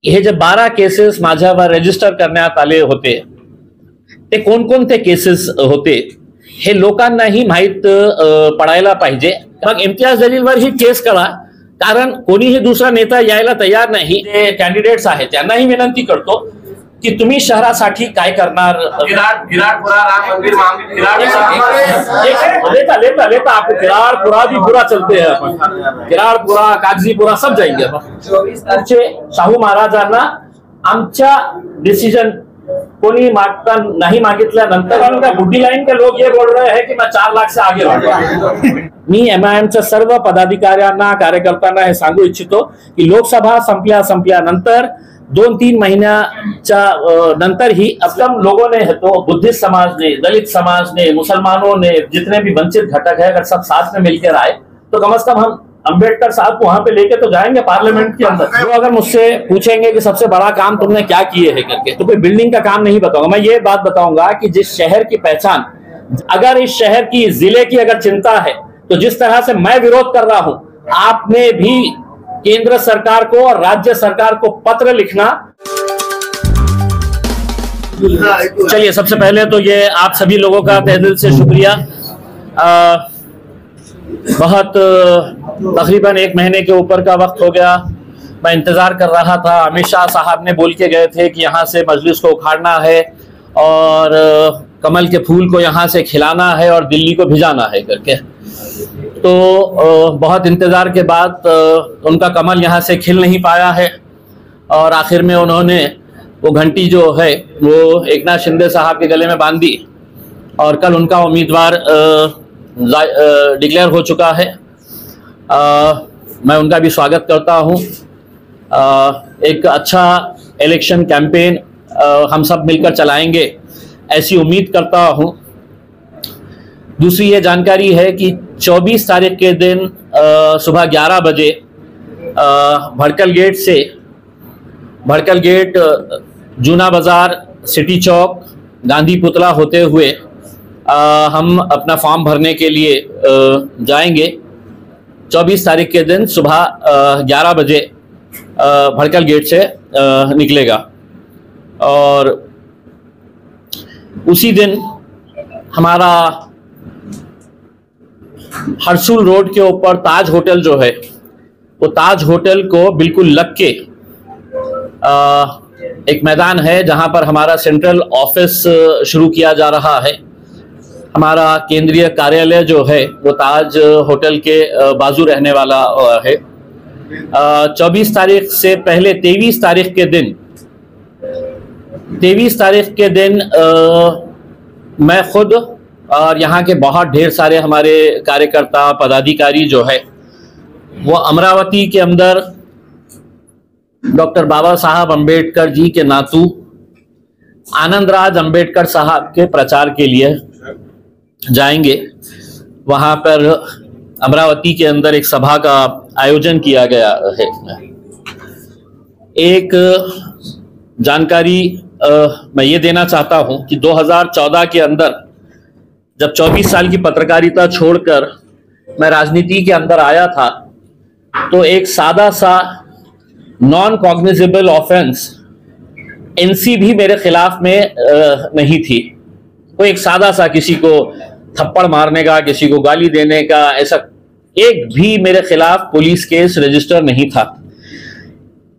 हे जे 12 केसेस माझ्यावर रजिस्टर करण्यात आले होते ते कोणकोणते केसेस होते हे लोकांनाही माहित पडायला पाहिजे। मग इम्तियाज जलीलवर ही केस करा, कारण कोणीही दुसरा नेता यायला तयार नाही। जे कॅन्डिडेट्स आहेत त्यांनाही विनंती करतो की तुम्ही शहरासाठी काय करणार। किराड़पुरा राम मंदिर लेता आपको किराड़पुरा भी पूरा चलते हैं अपन, किराड़पुरा कागजीपुरा सब जाएंगे अपन। शाहू महाराजांना आमच्या डिसिजन कोणी नहीं मागितल्यानंतर बुड्डी लाइन के लोग ये बोल रहे हैं कि मैं 4 लाख से आगे बढ़ूंगा। मी एमआयएमच्या सर्व पदाधिकाऱ्यांना कार्यकर्त्यांना हे सांगू इच्छितो की लोकसभा संपल्यानंतर 2-3 महीन्याच्या नंतर ही अब लोगों ने तो बुद्धिस्ट समाज ने, दलित समाज ने, मुसलमानों ने, जितने भी वंचित घटक है, अगर सब साथ में मिलकर आए तो कम से कम हम अंबेडकर साहब को वहां पे लेके तो जाएंगे पार्लियामेंट के अंदर। जो अगर मुझसे पूछेंगे कि सबसे बड़ा काम तुमने क्या किए है करके, तो कोई बिल्डिंग का काम नहीं बताऊंगा। मैं ये बात बताऊंगा कि जिस शहर की पहचान, अगर इस शहर की, जिले की अगर चिंता है तो जिस तरह से मैं विरोध कर रहा हूं, आपने भी केंद्र सरकार को और राज्य सरकार को पत्र लिखना। चलिए, सबसे पहले तो ये आप सभी लोगों का तहे दिल से शुक्रिया। बहुत तकरीबन 1 महीने के ऊपर का वक्त हो गया, मैं इंतजार कर रहा था। अमित शाह साहब ने बोल के गए थे कि यहाँ से मजलिस को उखाड़ना है और कमल के फूल को यहाँ से खिलाना है और दिल्ली को भिजाना है करके। तो बहुत इंतजार के बाद उनका कमल यहाँ से खिल नहीं पाया है और आखिर में उन्होंने वो घंटी जो है वो एकनाथ शिंदे साहब के गले में बांध दी और कल उनका उम्मीदवार डिक्लेयर हो चुका है। मैं उनका भी स्वागत करता हूं। एक अच्छा इलेक्शन कैंपेन हम सब मिलकर चलाएंगे ऐसी उम्मीद करता हूं। दूसरी ये जानकारी है कि 24 तारीख के दिन सुबह 11 बजे भड़कल गेट, जूना बाजार, सिटी चौक, गांधी पुतला होते हुए हम अपना फॉर्म भरने के लिए जाएंगे। 24 तारीख के दिन सुबह 11 बजे भड़कल गेट से निकलेगा और उसी दिन हमारा हरसूल रोड के ऊपर ताज होटल जो है, वो ताज होटल को बिल्कुल लग के एक मैदान है जहां पर हमारा सेंट्रल ऑफिस शुरू किया जा रहा है। हमारा केंद्रीय कार्यालय जो है वो ताज होटल के बाजू रहने वाला है। 24 तारीख से पहले 23 तारीख के दिन मैं खुद और यहाँ के बहुत ढेर सारे हमारे कार्यकर्ता पदाधिकारी जो है वो अमरावती के अंदर डॉक्टर बाबा साहब अम्बेडकर जी के नातू आनंदराज अम्बेडकर साहब के प्रचार के लिए जाएंगे। वहां पर अमरावती के अंदर एक सभा का आयोजन किया गया है। एक जानकारी मैं ये देना चाहता हूं कि 2014 के अंदर जब 24 साल की पत्रकारिता छोड़कर मैं राजनीति के अंदर आया था तो एक सादा सा नॉन कॉग्निजेबल ऑफेंस एनसी भी मेरे खिलाफ में नहीं थी। तो एक सादा सा किसी को थप्पड़ मारने का, किसी को गाली देने का, ऐसा एक भी मेरे खिलाफ पुलिस केस रजिस्टर नहीं था।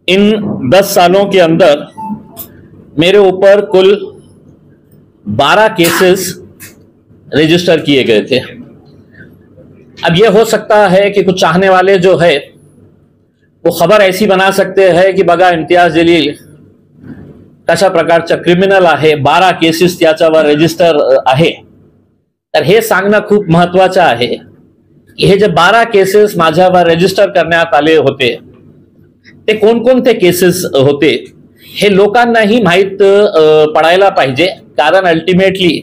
इन 10 सालों के अंदर मेरे ऊपर कुल 12 केसेस रजिस्टर किए गए थे। अब यह हो सकता है कि कुछ चाहने वाले जो है वो खबर ऐसी बना सकते हैं की बघा इम्तियाज जलील कशा प्रकारचा क्रिमिनल आहे, 12 केसेस त्याच्यावर रजिस्टर आहे। तर हे सांगणं खूप महत्वाचं आहे की हे जे 12 केसेस माझ्यावर रजिस्टर करण्यात आले होते ते कोणकोणते केसेस होते हे लोकांनाही माहित पडायला पाहिजे। कारण अल्टिमेटली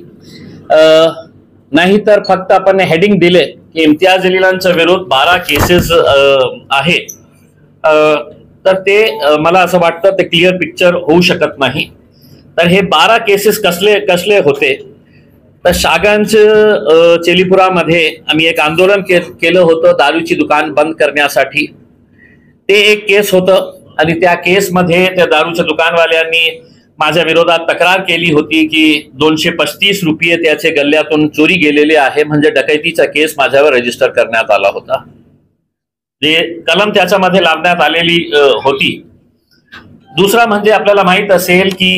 नाही तर फक्त आपण हेडिंग दिले की इम्तियाज जलीलांच्या विरुद्ध 12 केसेस आहे तर ते मला असं वाटतं ते क्लिअर पिक्चर होऊ शकत नाही। तर हे 12 केसेस कसले होते तर शागंज चेलीपुरामध्ये आम्ही एक आंदोलन केलं होतं दारूची दुकान बंद करण्यासाठी। ते एक केस होतं आणि त्या केसमध्ये त्या दारूच्या दुकानवाल्यांनी माझ्या विरोधात तक्रार केली होती की 235 रुपये त्याचे गल्ल्यातून चोरी गेलेले आहे, म्हणजे डकैतीचा केस माझ्यावर रजिस्टर करण्यात आला होता. जे कलम त्याच्यामध्ये लावण्यात आलेली होती. दुसरा म्हणजे आपल्याला माहित असेल की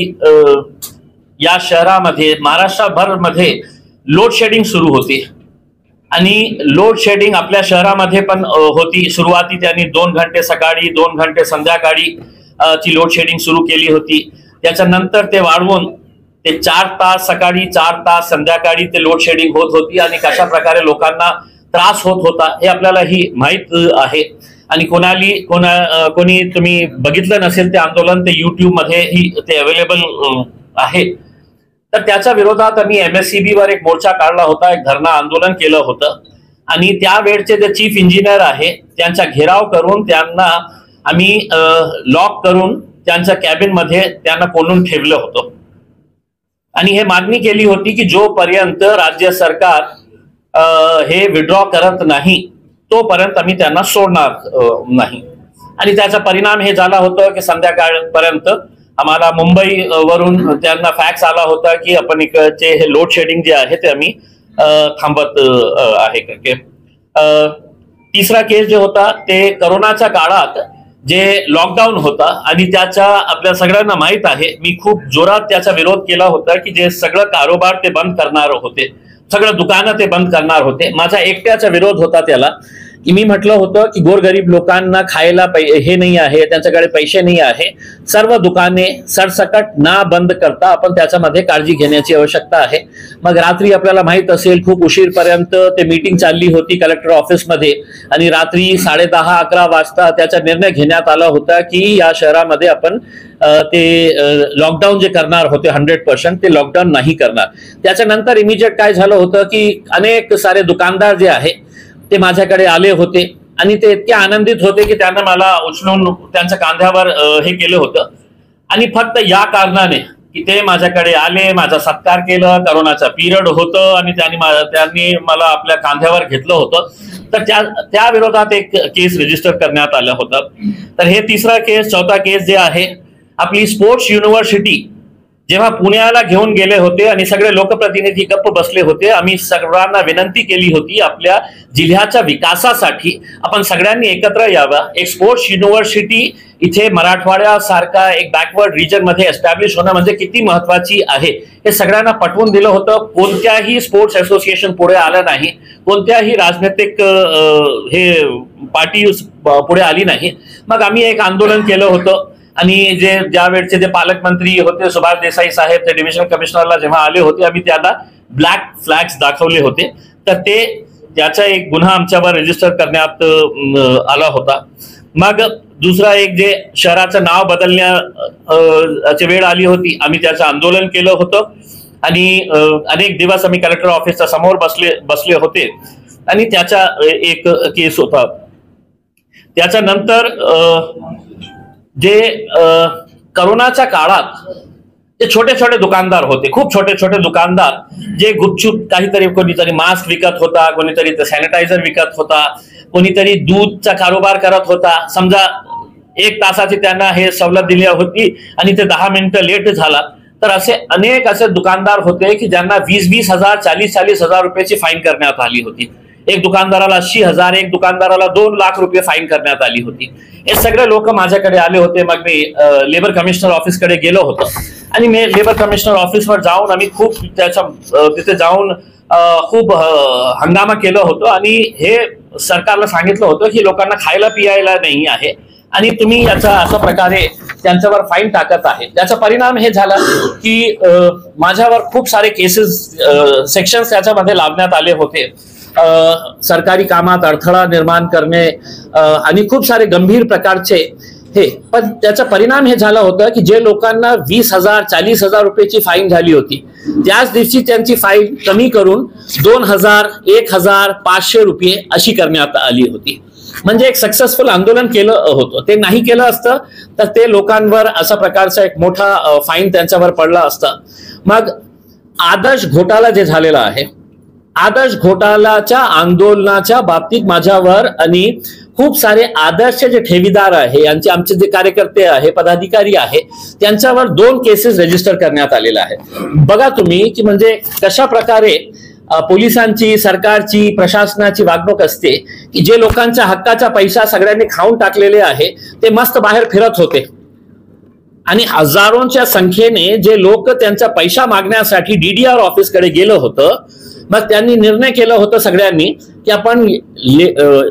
या शहरामध्ये महाराष्ट्रभरमध्ये लोड शेडिंग सुरू होती आणि लोड शेडिंग आपल्या शहरामध्ये पण होती. सुरुवाती त्यांनी 2 घंटे सकाळी 2 घंटे संध्याकाळी ची लोड शेडिंग सुरू केली होती. त्याच्यानंतर ते वाढवून ते 4 तास सकाळी 4 तास संध्याकाळी ते लोड शेडिंग होत होती आणि कशा प्रकारे लोकांना त्रास होत होता हे आपल्यालाही माहित आहे. आणि कोणी तुम्ही बघितलं नसेल ते आंदोलन ते YouTube-मध्ये ते अवेलेबल आहे. तर त्याच्या विरोधात आम्ही MSCB वर एक मोर्चा काढला होता, एक धरणा आंदोलन केलं होतं आणि त्यावेळचे जे चीफ इंजिनियर आहे त्यांचा घेराव करून त्यांना आम्ही लॉक करून त्यांच्या कॅबिनमध्ये त्यांना कोंडून ठेवलं होतं आणि हे मागणी केली होती की जोपर्यंत राज्य सरकार हे विड्रॉ करत नाही तोपर्यंत आम्ही त्यांना सोडणार नाही. आणि त्याचा परिणाम हे झाला होता की संध्याकाळपर्यंत आम्हाला मुंबई वरून त्यांना फॅक्स आला होता की आपण इकडचे हे लोड शेडिंग जे आहे ते आम्ही थांबत आहे. तिसरा केस जो होता ते करोनाच्या काळात जे लॉकडाऊन होता आणि त्याचा आपल्या सगळ्यांना माहित आहे मी खूप जोरात त्याचा विरोध केला होता की जे सगळं कारोबार ते बंद करणार होते, सगळं दुकानं ते बंद करणार होते. माझा एकट्याचा विरोध होता त्याला की मी म्हटलं होतं की गोरगरीब लोकांना खायला हे नाही आहे, त्यांच्याकडे पैसे नाही आहे, सर्व दुकाने सरसकट ना बंद करता आपण त्याच्यामध्ये काळजी घेण्याची आवश्यकता आहे. मग रात्री आपल्याला माहित असेल खूप उशीरपर्यंत ते मीटिंग चालली होती कलेक्टर ऑफिसमध्ये आणि रात्री 10:30-11 वाजता त्याचा निर्णय घेण्यात आला होता की या शहरामध्ये आपण ते लॉकडाऊन जे करणार होते 100% ते लॉकडाऊन नाही करणार. त्याच्यानंतर इमिजिएट काय झालं होतं की अनेक सारे दुकानदार जे आहे ते माझ्याकडे आले होते आणि ते इतके आनंदित होते की त्यांना मला उचलून त्यांच्या कांद्यावर हे केलं होतं आणि फक्त या कारणाने की ते माझ्याकडे आले, माझा सत्कार केलं, करोनाचा पिरियड होतं आणि त्यांनी मला आपल्या कांद्यावर घेतलं होतं. तर त्या विरोधात एक केस रजिस्टर करण्यात आलं होतं. तर हे तिसरा केस. चौथा केस जे आहे आपली स्पोर्ट्स युनिव्हर्सिटी जेव्हा पुण्याला घेऊन गेले होते आणि सगळे लोकप्रतिनिधी गप्प बसले होते, आम्ही सर्वांना विनंती केली होती आपल्या जिल्ह्याच्या विकासासाठी आपण सगळ्यांनी एकत्र यावं. एक स्पोर्ट्स युनिव्हर्सिटी इथे मराठवाड्यासारखा एक बॅकवर्ड रिजन मध्ये एस्टॅब्लिश होणं म्हणजे किती महत्वाची आहे हे सगळ्यांना पटवून दिलं होतं. कोणत्याही स्पोर्ट्स असोसिएशन पुढे आलं नाही, कोणत्याही राजनैतिक हे पार्टी पुढे आली नाही. मग आम्ही एक आंदोलन केलं होतं आणि ज्या वेळचे जे पालकमंत्री होते सुभाष देसाई साहेब ते डिव्हिजनल कमिशनरला जेव्हा आले होते आम्ही त्यांना ब्लॅक फ्लॅग्स दाखवले होते. तर त्याचा एक गुन्हा आमच्यावर रजिस्टर करण्यात आला होता. मग दुसरा एक जे शहराचं नाव बदलण्याची वेळ आली होती आम्ही त्याचं आंदोलन केलं होतं आणि अनेक दिवस आम्ही कलेक्टर ऑफिसच्या समोर बसले होते आणि त्याचा एक केस होता. त्याच्यानंतर जे करोनाच्या काळात जे छोटे छोटे दुकानदार होते, खूप छोटे छोटे दुकानदार जे गुपचूप काहीतरी कोणीतरी मास्क विकत होता, कोणीतरी सॅनिटायझर विकत होता, कोणीतरी दूधचा कारोबार करत होता. समजा 1 तासाची त्यांना हे सवलत दिली होती आणि ते 10 मिनिटं लेट झाला तर असे अनेक असे दुकानदार होते की ज्यांना 20-20 हजार 40-40 हजार रुपयाची फाईन करण्यात आली होती. एक दुकानदाराला 80,000, एक दुकानदाराला 2 लाख रुपये फाईन करण्यात आली होती. हे सगळे लोक माझ्याकडे आले होते. मग मी लेबर कमिशनर ऑफिसकडे गेलो होतो आणि मी लेबर कमिशनर ऑफिसवर जाऊन आम्ही खूप तिथे जाऊन खूप हंगामा केलं होतं आणि हे सरकारला सांगितलं होतं की लोकांना खायला पियायला नाही आहे आणि तुम्ही याचा अशा प्रकारे त्यांच्यावर फाईन टाकत आहे. त्याचा परिणाम हे झाला की माझ्यावर खूप सारे केसेस सेक्शन्स त्याच्यामध्ये लावण्यात आले होते. सरकारी कामात अडथळा निर्माण करणे आणि खूप सारे गंभीर प्रकारचे हे. पण त्याचा परिणाम हे झाला होता की जे लोकांना 20,000 40,000 रुपयाची फाईन झाली होती त्याच दिवशी त्यांची फाईन कमी करून 2,000 1,000 500 रुपये अशी करण्यात आली होती. म्हणजे एक सक्सेसफुल आंदोलन केलं होतं. ते नाही केलं असतं तर ते लोकांवर अशा प्रकारचा एक मोठा फाईन त्यांच्यावर पडला असता. मग आदर्श घोटाळा जे झालेला आहे आदर्श घोटाळ्याच्या आंदोलनाच्या बाबतीत माझ्यावर आणि खूप सारे आदर्श जे ठेवीदार आहे यांचे आमचे जे कार्यकर्ते आहे पदाधिकारी आहे त्यांच्यावर 2 केसेस रजिस्टर करण्यात आलेले आहे. बघा तुम्ही की म्हणजे कशा प्रकारे पोलिसांची सरकारची प्रशासनाची वागणूक असते की जे लोकांच्या हक्काचा पैसा सगळ्यांनी खाऊन टाकलेले आहे ते मस्त बाहेर फिरत होते आणि हजारोंच्या संख्येने जे लोक त्यांचा पैसा मागण्यासाठी DDR ऑफिसकडे गेलं होतं. मग त्यांनी निर्णय केलं होतं सगळ्यांनी की आपण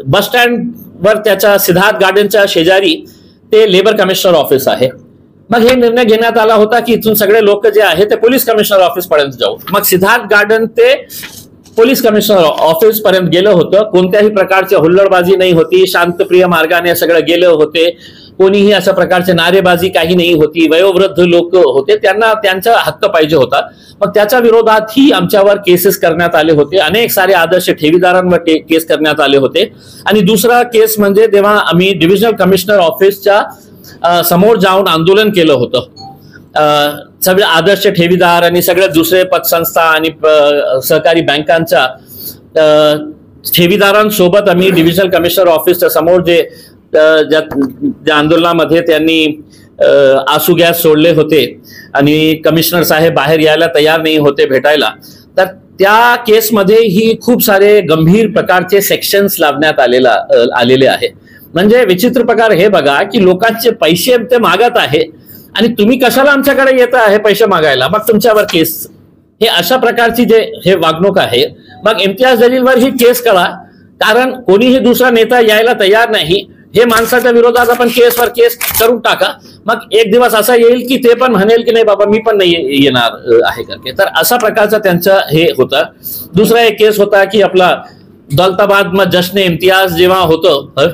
बस स्टँड वर त्याच्या सिद्धार्थ गार्डनच्या शेजारी ते लेबर कमिशनर ऑफिस आहे. मग हे निर्णय घेण्यात आला होता की इथून सगळे लोक जे आहे ते पोलीस कमिशनर ऑफिस पर्यंत जाऊ. मग सिद्धार्थ गार्डन ते पोलीस कमिशनर ऑफिस पर्यंत गेलं होतं. कोणत्याही प्रकारची हुल्लडबाजी नाही होती, शांतप्रिय मार्गाने सगळं गेले होते. कोणीही अशा प्रकारचे नारेबाजी काही नाही होती. वयोवृद्ध लोक होते, त्यांना त्यांचा हक्क पाहिजे होता. मग त्याच्या विरोधातही आमच्यावर केसेस करण्यात आले होते. अनेक सारे आदर्श ठेवीदारांवर केस करण्यात आले होते. आणि दुसरा केस म्हणजे तेव्हा आम्ही डिव्हिजनल कमिशनर ऑफिसच्या समोर जाऊन आंदोलन केलं होतं. सगळे आदर्श ठेवीदार आणि सगळे दुसरे पतसंस्था आणि सहकारी बँकांच्या ठेवीदारांसोबत आम्ही डिव्हिजनल कमिशनर ऑफिसच्या समोर जे ज्या आंदोलनामध्ये त्यांनी आसू गॅस सोडले होते आणि कमिशनर साहेब बाहेर यायला तयार नाही होते भेटायला, तर त्या केसमध्ये ही खूप सारे गंभीर प्रकारचे सेक्शन्स लावण्यात आलेले आहे. म्हणजे विचित्र प्रकार हे बघा की लोकांचे पैसे ते मागत आहे आणि तुम्ही कशाला आमच्याकडे येत आहे पैसे मागायला, मग तुमच्यावर केस. हे अशा प्रकारची जे हे वागणूक आहे. मग इम्तियाज जलीलवर ही केस करा, कारण कोणीही दुसरा नेता यायला तयार नाही. हे माणसाच्या विरोधात आपण केसवर केस करून टाका. मग एक दिवस असा येईल की ते पण म्हणेल की नाही बाबा मी पण नाही येणार आहे करके. तर अशा प्रकारचा त्यांचा हे होता. दुसरा एक केस होता की आपला दौलताबाद मध्ये जश्न इम्तियाज जेव्हा होतं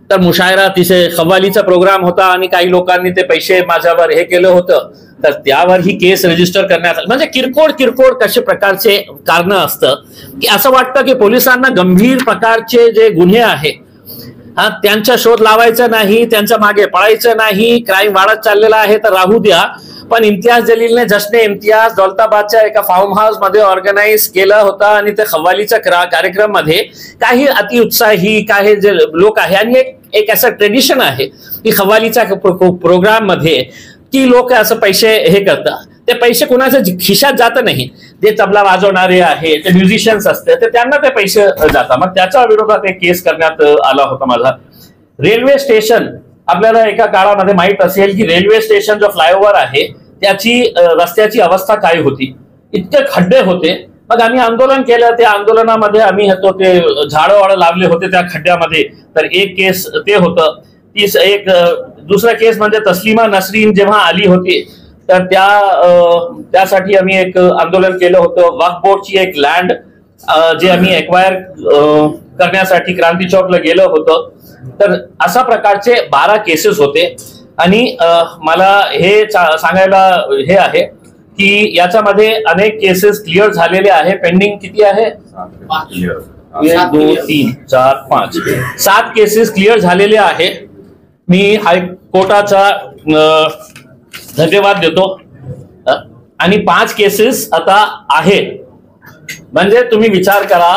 तर मुशायरा तिथे खव्वालीचा प्रोग्राम होता आणि काही लोकांनी ते पैसे माझ्यावर हे केलं होतं, तर त्यावर ही केस रजिस्टर करण्यात आली. म्हणजे किरकोळ कशा प्रकारचे कारण असतं की असं वाटतं की पोलिसांना गंभीर प्रकारचे जे गुन्हे आहे त्यांचा शोध लावायचा नाही, त्यांच्या मागे पळायचं नाही. क्राईम वाढत चाललेला आहे तर राहू द्या. पण इम्तियाज जलीलने जश्न इम्तियाज दौलताबादच्या एका फार्म हाऊस मध्ये ऑर्गनाईज केला होता आणि ते खव्वालीच्या कार्यक्रम मध्ये काही अतिउत्साही काही जे लोक आहे आणि एक असं ट्रेडिशन आहे की खव्वालीच्या प्रोग्राम मध्ये की लोक असं पैसे हे करतात. ते पैसे कोणाच्या खिशात जात नाही. जे तबला वाजवणारे आहे ते म्युझिशियन्स असते तर त्यांना ते पैसे जातात. मग त्याच्या विरोधात एक केस करण्यात आला होता माझा. रेल्वे स्टेशन आपल्याला एका काळामध्ये माहित असेल की रेल्वे स्टेशन जो फ्लायओव्हर आहे त्याची रस्त्याची अवस्था काय होती, इतके खड्डे होते. मग आम्ही आंदोलन केलं. त्या आंदोलनामध्ये आम्ही ते झाडं लावले होते त्या खड्ड्यामध्ये. तर एक केस ते होतं. दुसरा केस म्हणजे तस्लिमा नसरीन जेव्हा आली होती तर त्यासाठी आम्ही एक आंदोलन केलं होतं. वक्फ बोर्डची एक लँड जे आम्ही एक्वायर करण्यासाठी क्रांती चौकला गेलो होतो. तर अशा प्रकारचे 12 केसेस होते. आणि मला हे सांगायला हे आहे की याच्यामध्ये अनेक केसेस क्लिअर झालेले आहे. पेंडिंग किती आहे? 1 2 3 4 5 7 केसेस क्लिअर झालेले आहे. मी हायकोर्टाचा धन्यवाद देतो. आणि 5 केसेस आता आहेत. म्हणजे तुम्ही विचार करा,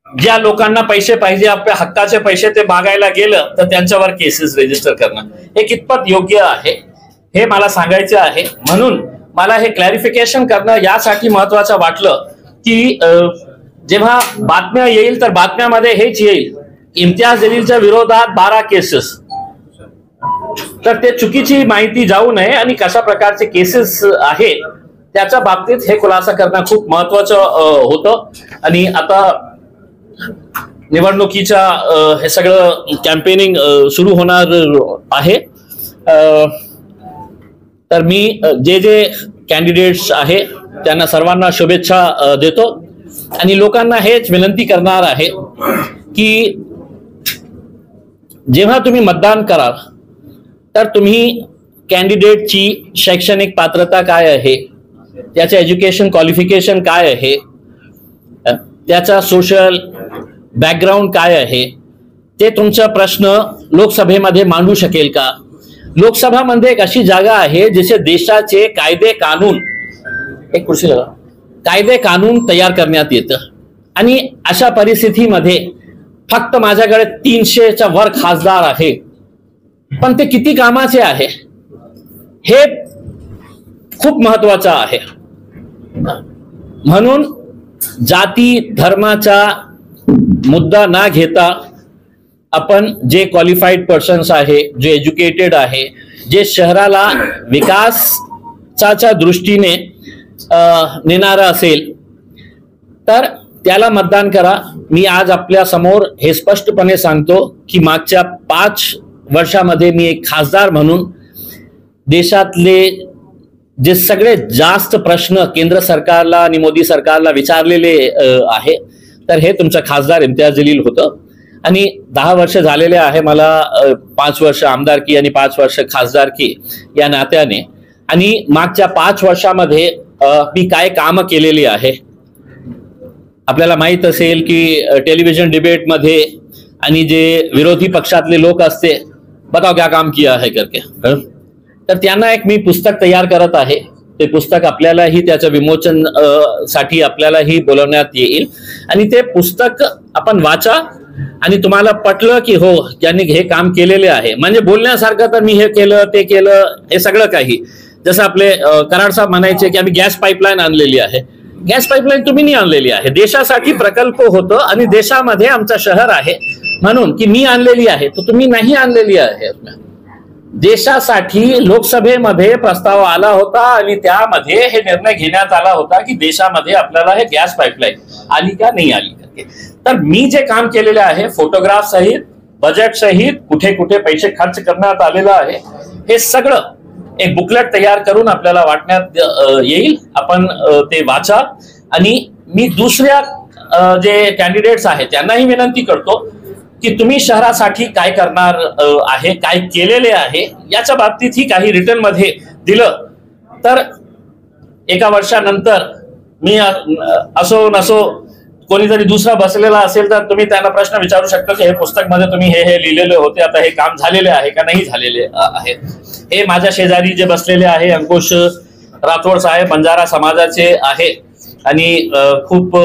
ज्या लोकांना पैसे पाहिजे आपल्या हक्काचे पैसे ते मागायला गेलं तर त्यांच्यावर केसेस रजिस्टर करणं हे कितपत योग्य आहे हे मला सांगायचे आहे. म्हणून मला हे क्लॅरिफिकेशन करणं यासाठी महत्वाचं वाटलं की जेव्हा बातम्या येईल तर बातम्यामध्ये हेच येईल इम्तियाज जलीलच्या विरोधात 12 केसेस, तर ते चुकीची माहिती जाऊ नये आणि कशा प्रकारचे केसेस आहेत त्याच्या बाबतीत हे खुलासा करणं खूप महत्वाचं होतं. आणि आता निवडणुकीच्या हे सगळं कॅम्पेनिंग सुरू होणार आहे. तर मी जे कॅन्डिडेट्स आहे त्यांना सर्वांना शुभेच्छा देतो आणि लोकांना हेच विनंती करणार आहे की जेव्हा तुम्ही मतदान कराल तर तुम्ही कॅन्डिडेटची शैक्षणिक पात्रता काय आहे, त्याचं एज्युकेशन क्वालिफिकेशन काय आहे, त्याचा सोशल बॅकग्राऊंड काय आहे, ते तुमचा प्रश्न लोकसभेमध्ये मांडू शकेल का. लोकसभा म्हणजे एक अशी जागा आहे जिथे देशाचे कायदे कानून एक कुर्सी लगा कायदे कानून तयार करण्यात येतं आणि अशा परिस्थितीमध्ये फक्त माझ्याकडे 300च्या वर खासदार आहे, पण ते किती कामाचे आहे हे खूप महत्वाचं आहे. म्हणून जाती धर्माचा मुद्दा न घेता आपण जे क्वालिफाईड पर्सन्स आहे, जे एज्युकेटेड आहे, जे शहराला विकासाच्या दृष्टीने नेणारा असेल तर त्याला मतदान करा. मी आज आपल्या समोर हे स्पष्टपणे सांगतो की मागच्या 5 वर्षामध्ये मी एक खासदार म्हणून देशातले जे सगळे जास्त प्रश्न केंद्र सरकारला आणि मोदी सरकारला विचारलेले आहे तर हे तुमचं खासदार इम्तियाज जलील होतं. आणि 10 वर्ष झालेले आहे मला, 5 वर्ष आमदारकी आणि 5 वर्ष खासदारकी या नात्याने. आणि मागच्या 5 वर्षामध्ये मी काय काम केलेली आहे आपल्याला माहित असेल की टेलिव्हिजन डिबेटमध्ये आणि जे विरोधी पक्षातले लोक असते, बताओ क्या काम किया है करके, तर त्यांना एक मी पुस्तक तयार करत आहे. ते पुस्तक आपल्यालाही त्याचं विमोचन साठी आपल्यालाही बोलवण्यात येईल आणि ते पुस्तक आपण वाचा आणि तुम्हाला पटलं की हो त्यांनी हे काम केलेले आहे, म्हणजे बोलण्यासारखं तर मी हे केलं ते केलं हे सगळं काही. जसं आपले कराड साहेब म्हणायचे की आम्ही गॅस पाईपलाईन आणलेली आहे. गॅस पाईपलाईन तुम्ही नाही आणलेली आहे, देशासाठी प्रकल्प होतं आणि देशामध्ये आमचं शहर आहे म्हणून की मी आणलेली आहे, तर तुम्ही नाही आणलेली आहे. देशासाठी लोकसभेमध्ये प्रस्ताव आला होता आणि त्यामध्ये हे निर्णय घेण्यात आला होता की देशामध्ये आपल्याला हे गॅस पाईपलाईन आली का नाही आली करके. तर मी जे काम केलेले आहे फोटोग्राफ सहित, बजेट सहित, कुठे कुठे पैसे खर्च करण्यात आलेलं आहे, हे सगळं एक बुकलेट तयार करून आपल्याला वाटण्यात येईल. आपण ते वाचा. आणि मी दुसऱ्या जे कॅन्डिडेट्स आहेत त्यांनाही विनंती करतो की तुम्ही शहरासाठी काय करणार आहे, काय केलेले आहे याच्या बाबतीतही काही रिटर्न मध्ये दिलं तर 1 वर्षानंतर मी असो नसो कोणीतरी दुसरा बसलेला असेल तर तुम्ही त्यांना प्रश्न विचारू शकता की हे पुस्तक मध्ये तुम्ही हे लिहिलेले होते, आता हे काम झालेले आहे का नाही झालेले आहे. हे माझ्या शेजारी जे बसलेले आहे अंकुश राठोड साहेब बंजारा समाजाचे आहे आणि खूप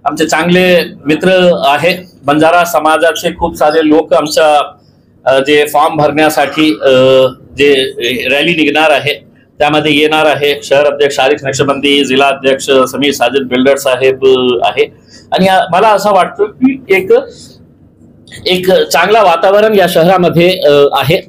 आमचे चांगले मित्र आहे. बंजारा समाजाचे खूप सारे लोक आमच्या जे फॉर्म भरण्यासाठी जे रॅली निघणार आहे त्यामध्ये येणार आहे. शहर अध्यक्ष आरिफ नक्षबंदी, जिल्हा अध्यक्ष समीर साजिद बिल्डर साहेब आहे. आणि मला असं वाटतं की एक चांगला वातावरण या शहरामध्ये आहे.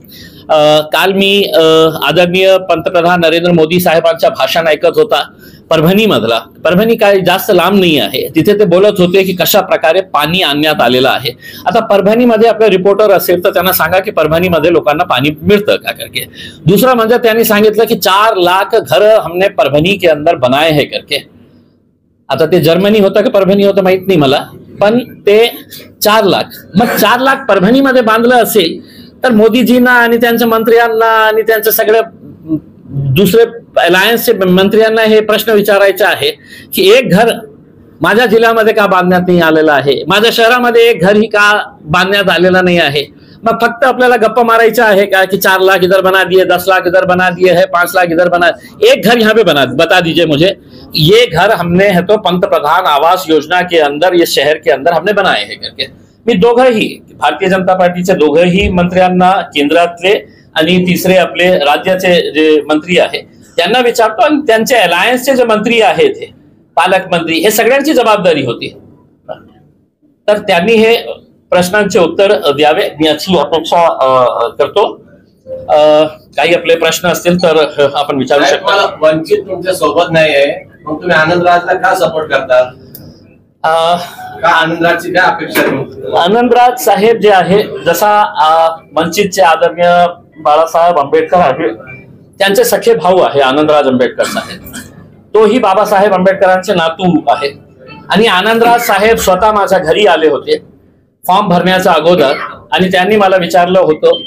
काल मी आदरणीय पंतप्रधान नरेंद्र मोदी साहेबांच्या भाषण ऐकत होता परभणी मधला. परभणी काय जास्त लांब नाही आहे, तिथे ते बोलत होते की कशा प्रकारे पाणी आणण्यात आलेलं आहे. आता परभणीमध्ये आपले रिपोर्टर असेल तर त्यांना सांगा की परभणीमध्ये लोकांना पाणी मिळतं का करके. दुसरं म्हणजे त्यांनी सांगितलं की 4 लाख घर हमने परभणी के अंदर बनाए हैं करके. आता ते जर्मनी होतं का परभणी होतं माहित नाही मला, पण ते 4 लाख, मग 4 लाख परभणीमध्ये बांधलं असेल तर मोदीजींना आणि त्यांच्या मंत्र्यांना आणि त्यांच्या सगळ्या दुसरे अलायन्सचे मंत्र्यांना हे प्रश्न विचारायचे आहे की एक घर माझ्या जिल्ह्यामध्ये का बांधण्यात नाही आलेलं आहे, माझ्या शहरामध्ये एक घर ही का बांधण्यात आलेलं नाही आहे. मग फक्त आपल्याला गप्पा मारायचा आहे का कि 4 लाख इधर बना दिए, 10 लाख इधर बना दिए है, 5 लाख इधर बना, एक घर यहाँ पे बता दीजिए मुझे. ये घर हमने है तो पंतप्रधान आवास योजना के अंदर ये शहर के अंदर हमने बनाए हैं करके. मी दोघंही भारतीय जनता पार्टीचे दोघंही मंत्र्यांना केंद्रातले आणि तिसरे आपले राज्याचे जे मंत्री आहे त्यांना विचारतो आणि त्यांचे अलायन्सचे जे मंत्री आहेत हे पालकमंत्री हे सगळ्यांची जबाबदारी होती. तर त्यांनी हे प्रश्नांचे उत्तर द्यावे मी याची अपेक्षा करतो. काही आपले प्रश्न असतील तर आपण विचारू शकता. वंचित तुमच्या सोबत नाही आहे, मग तुम्ही आनंदराजला का सपोर्ट करता? आनंदराजची काय अपेक्षा आहे? आनंदराज साहेब जे आहे जसा वंचितचे आदरणीय बाळासाहेब आंबेडकर आहे त्यांचे सखे भाऊ आहे आनंदराज आंबेडकर साहेब, तोही बाबासाहेब आंबेडकरांचे नातू आहे. आणि आनंदराज साहेब स्वतः माझ्या घरी आले होते फॉर्म भरण्याच्या अगोदर आणि त्यांनी मला विचारलं होतं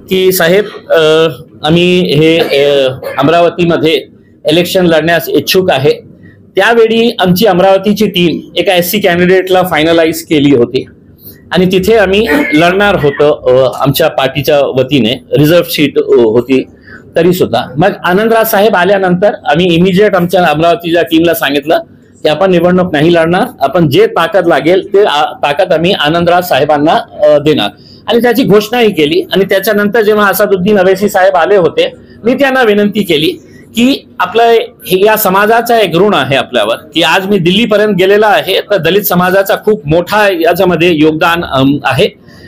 की साहेब आम्ही हे अमरावतीमध्ये इलेक्शन लढण्यास इच्छुक आहे. त्यावेळी आमची अमरावतीची टीम एका SC कॅन्डिडेटला फायनलाइज केली होती आणि तिथे आम्ही लढणार होतो आमच्या पार्टीच्या वतीने, रिझर्व्ह सीट होती तरी सुद्धा. मग आनंदराज साहेब आल्यानंतर आम्ही इमिजिएट आमच्या अमरावतीच्या टीमला सांगितलं की आपण निवडणूक नाही लढणार, आपण जे ताकद लागेल ते ताकद आम्ही आनंदराज साहेबांना देणार, आणि त्याची घोषणाही केली. आणि त्याच्यानंतर जेव्हा असादुद्दीन अवैसी साहेब आले होते, मी त्यांना विनंती केली की आपलं या समाजाचा एक ऋण आहे आपल्यावर, की आज मी दिल्लीपर्यंत गेलेला आहे तर दलित समाजाचा खूप मोठा याच्यामध्ये योगदान आहे,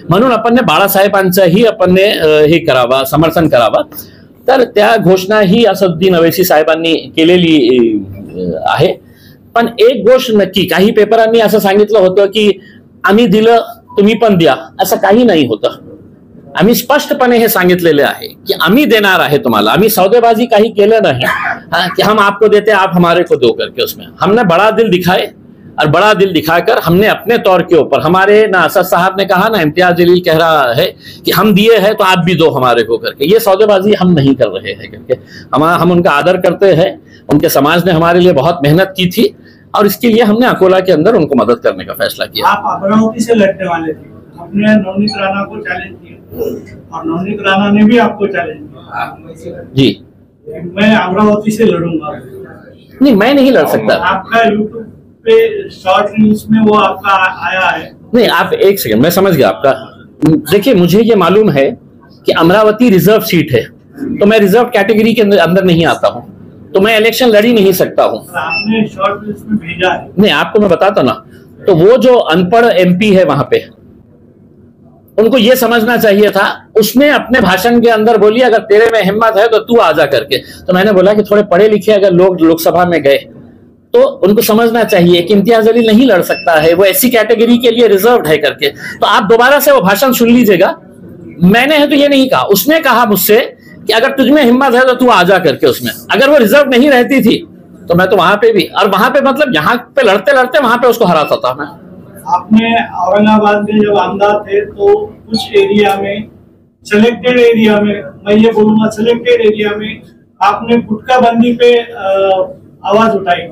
म्हणून आपण बाळासाहेबांचंही आपण हे करावं, समर्थन करावं. तर त्या घोषणा ही असादुद्दीन अवैसी साहेबांनी केलेली आहे. पण एक गोष्ट नक्की, काही पेपरांनी असं सांगितलं होतं की आम्ही दिलं तुम्ही पण द्या, असं काही नाही होतं. आम्ही स्पष्टपणे हे सांगितलेले आहे की आम्ही देणार आहे तुम्हाला, आम्ही सौदेबाजी काही केलं नहीं कि हम आपको देते आप हमारे को दो करके. उसमें हमने बड़ा दिल दिखाए, और बड़ा दिल दिखाकर हमने अपने तौर के ऊपर, हमारे ना असद साहब ने कहा ना इम्तियाज जलील कह रहा है कि हम दिए हैं तो आप भी दो हमारे को करके, ये सौदेबाजी हम नहीं कर रहे हैं करके. हम उनका आदर करते हैं, उनके समाज ने हमारे लिए बहुत मेहनत की थी और इसके लिए हमने अकोला के अंदर उनको मदद करने का फैसला किया. आप अमरावती से लड़ने वाले थे, आपने नवनीत राणा को चैलेंज किया और नवनीत राणा ने भी आपको चैलेंज किया. जी, मैं अमरावती से लड़ूंगा. नहीं मैं नहीं लड़ सकता. आपका यूट्यूब पे शॉर्ट रील्स में वो आपका आया है. नहीं, आप एक सेकंड, मैं समझ गया आपका. देखिए, मुझे ये मालूम है कि अमरावती रिजर्व सीट है, तो मैं रिजर्व कैटेगरी के अंदर नहीं आता हूँ, तो मैं इलेक्शन लड़ ही नहीं सकता हूँ. आपने शॉर्ट रील्स में भेजा है. नहीं, आपको मैं बताता ना, तो वो जो अनपढ़ एमपी है वहां पे, उनको ये समझना चाहिए था. उसने अपने भाषण के अंदर बोली अगर तेरे में हिम्मत है तो तू आजा करके. तो मैंने बोला कि थोड़े पढ़े लिखे अगर लोग लोकसभा में गए तो उनको समझना चाहिए कि इम्तियाज जलील नहीं लड़ सकता है, वो ऐसी कैटेगरी के लिए रिजर्व्ड है करके. तो आप दोबारा से वो भाषण सुन लीजिएगा. मैंने है तो ये नहीं कहा, उसने कहा मुझसे कि अगर तुझमें हिम्मत है तो तू आजा करके. उसमें अगर वो रिजर्व नहीं रहती थी तो मैं तो वहां पे भी, और वहां पे मतलब यहाँ पे लड़ते लड़ते वहां पे उसको हराता था मैं. आपने औरंगाबाद में जब आमदार थे तो कुछ एरिया में, सिलेक्टेड एरिया में, मैं ये बोलूंगा सिलेक्टेड एरिया में आपने गुटखा बंदी पे आवाज उठाई,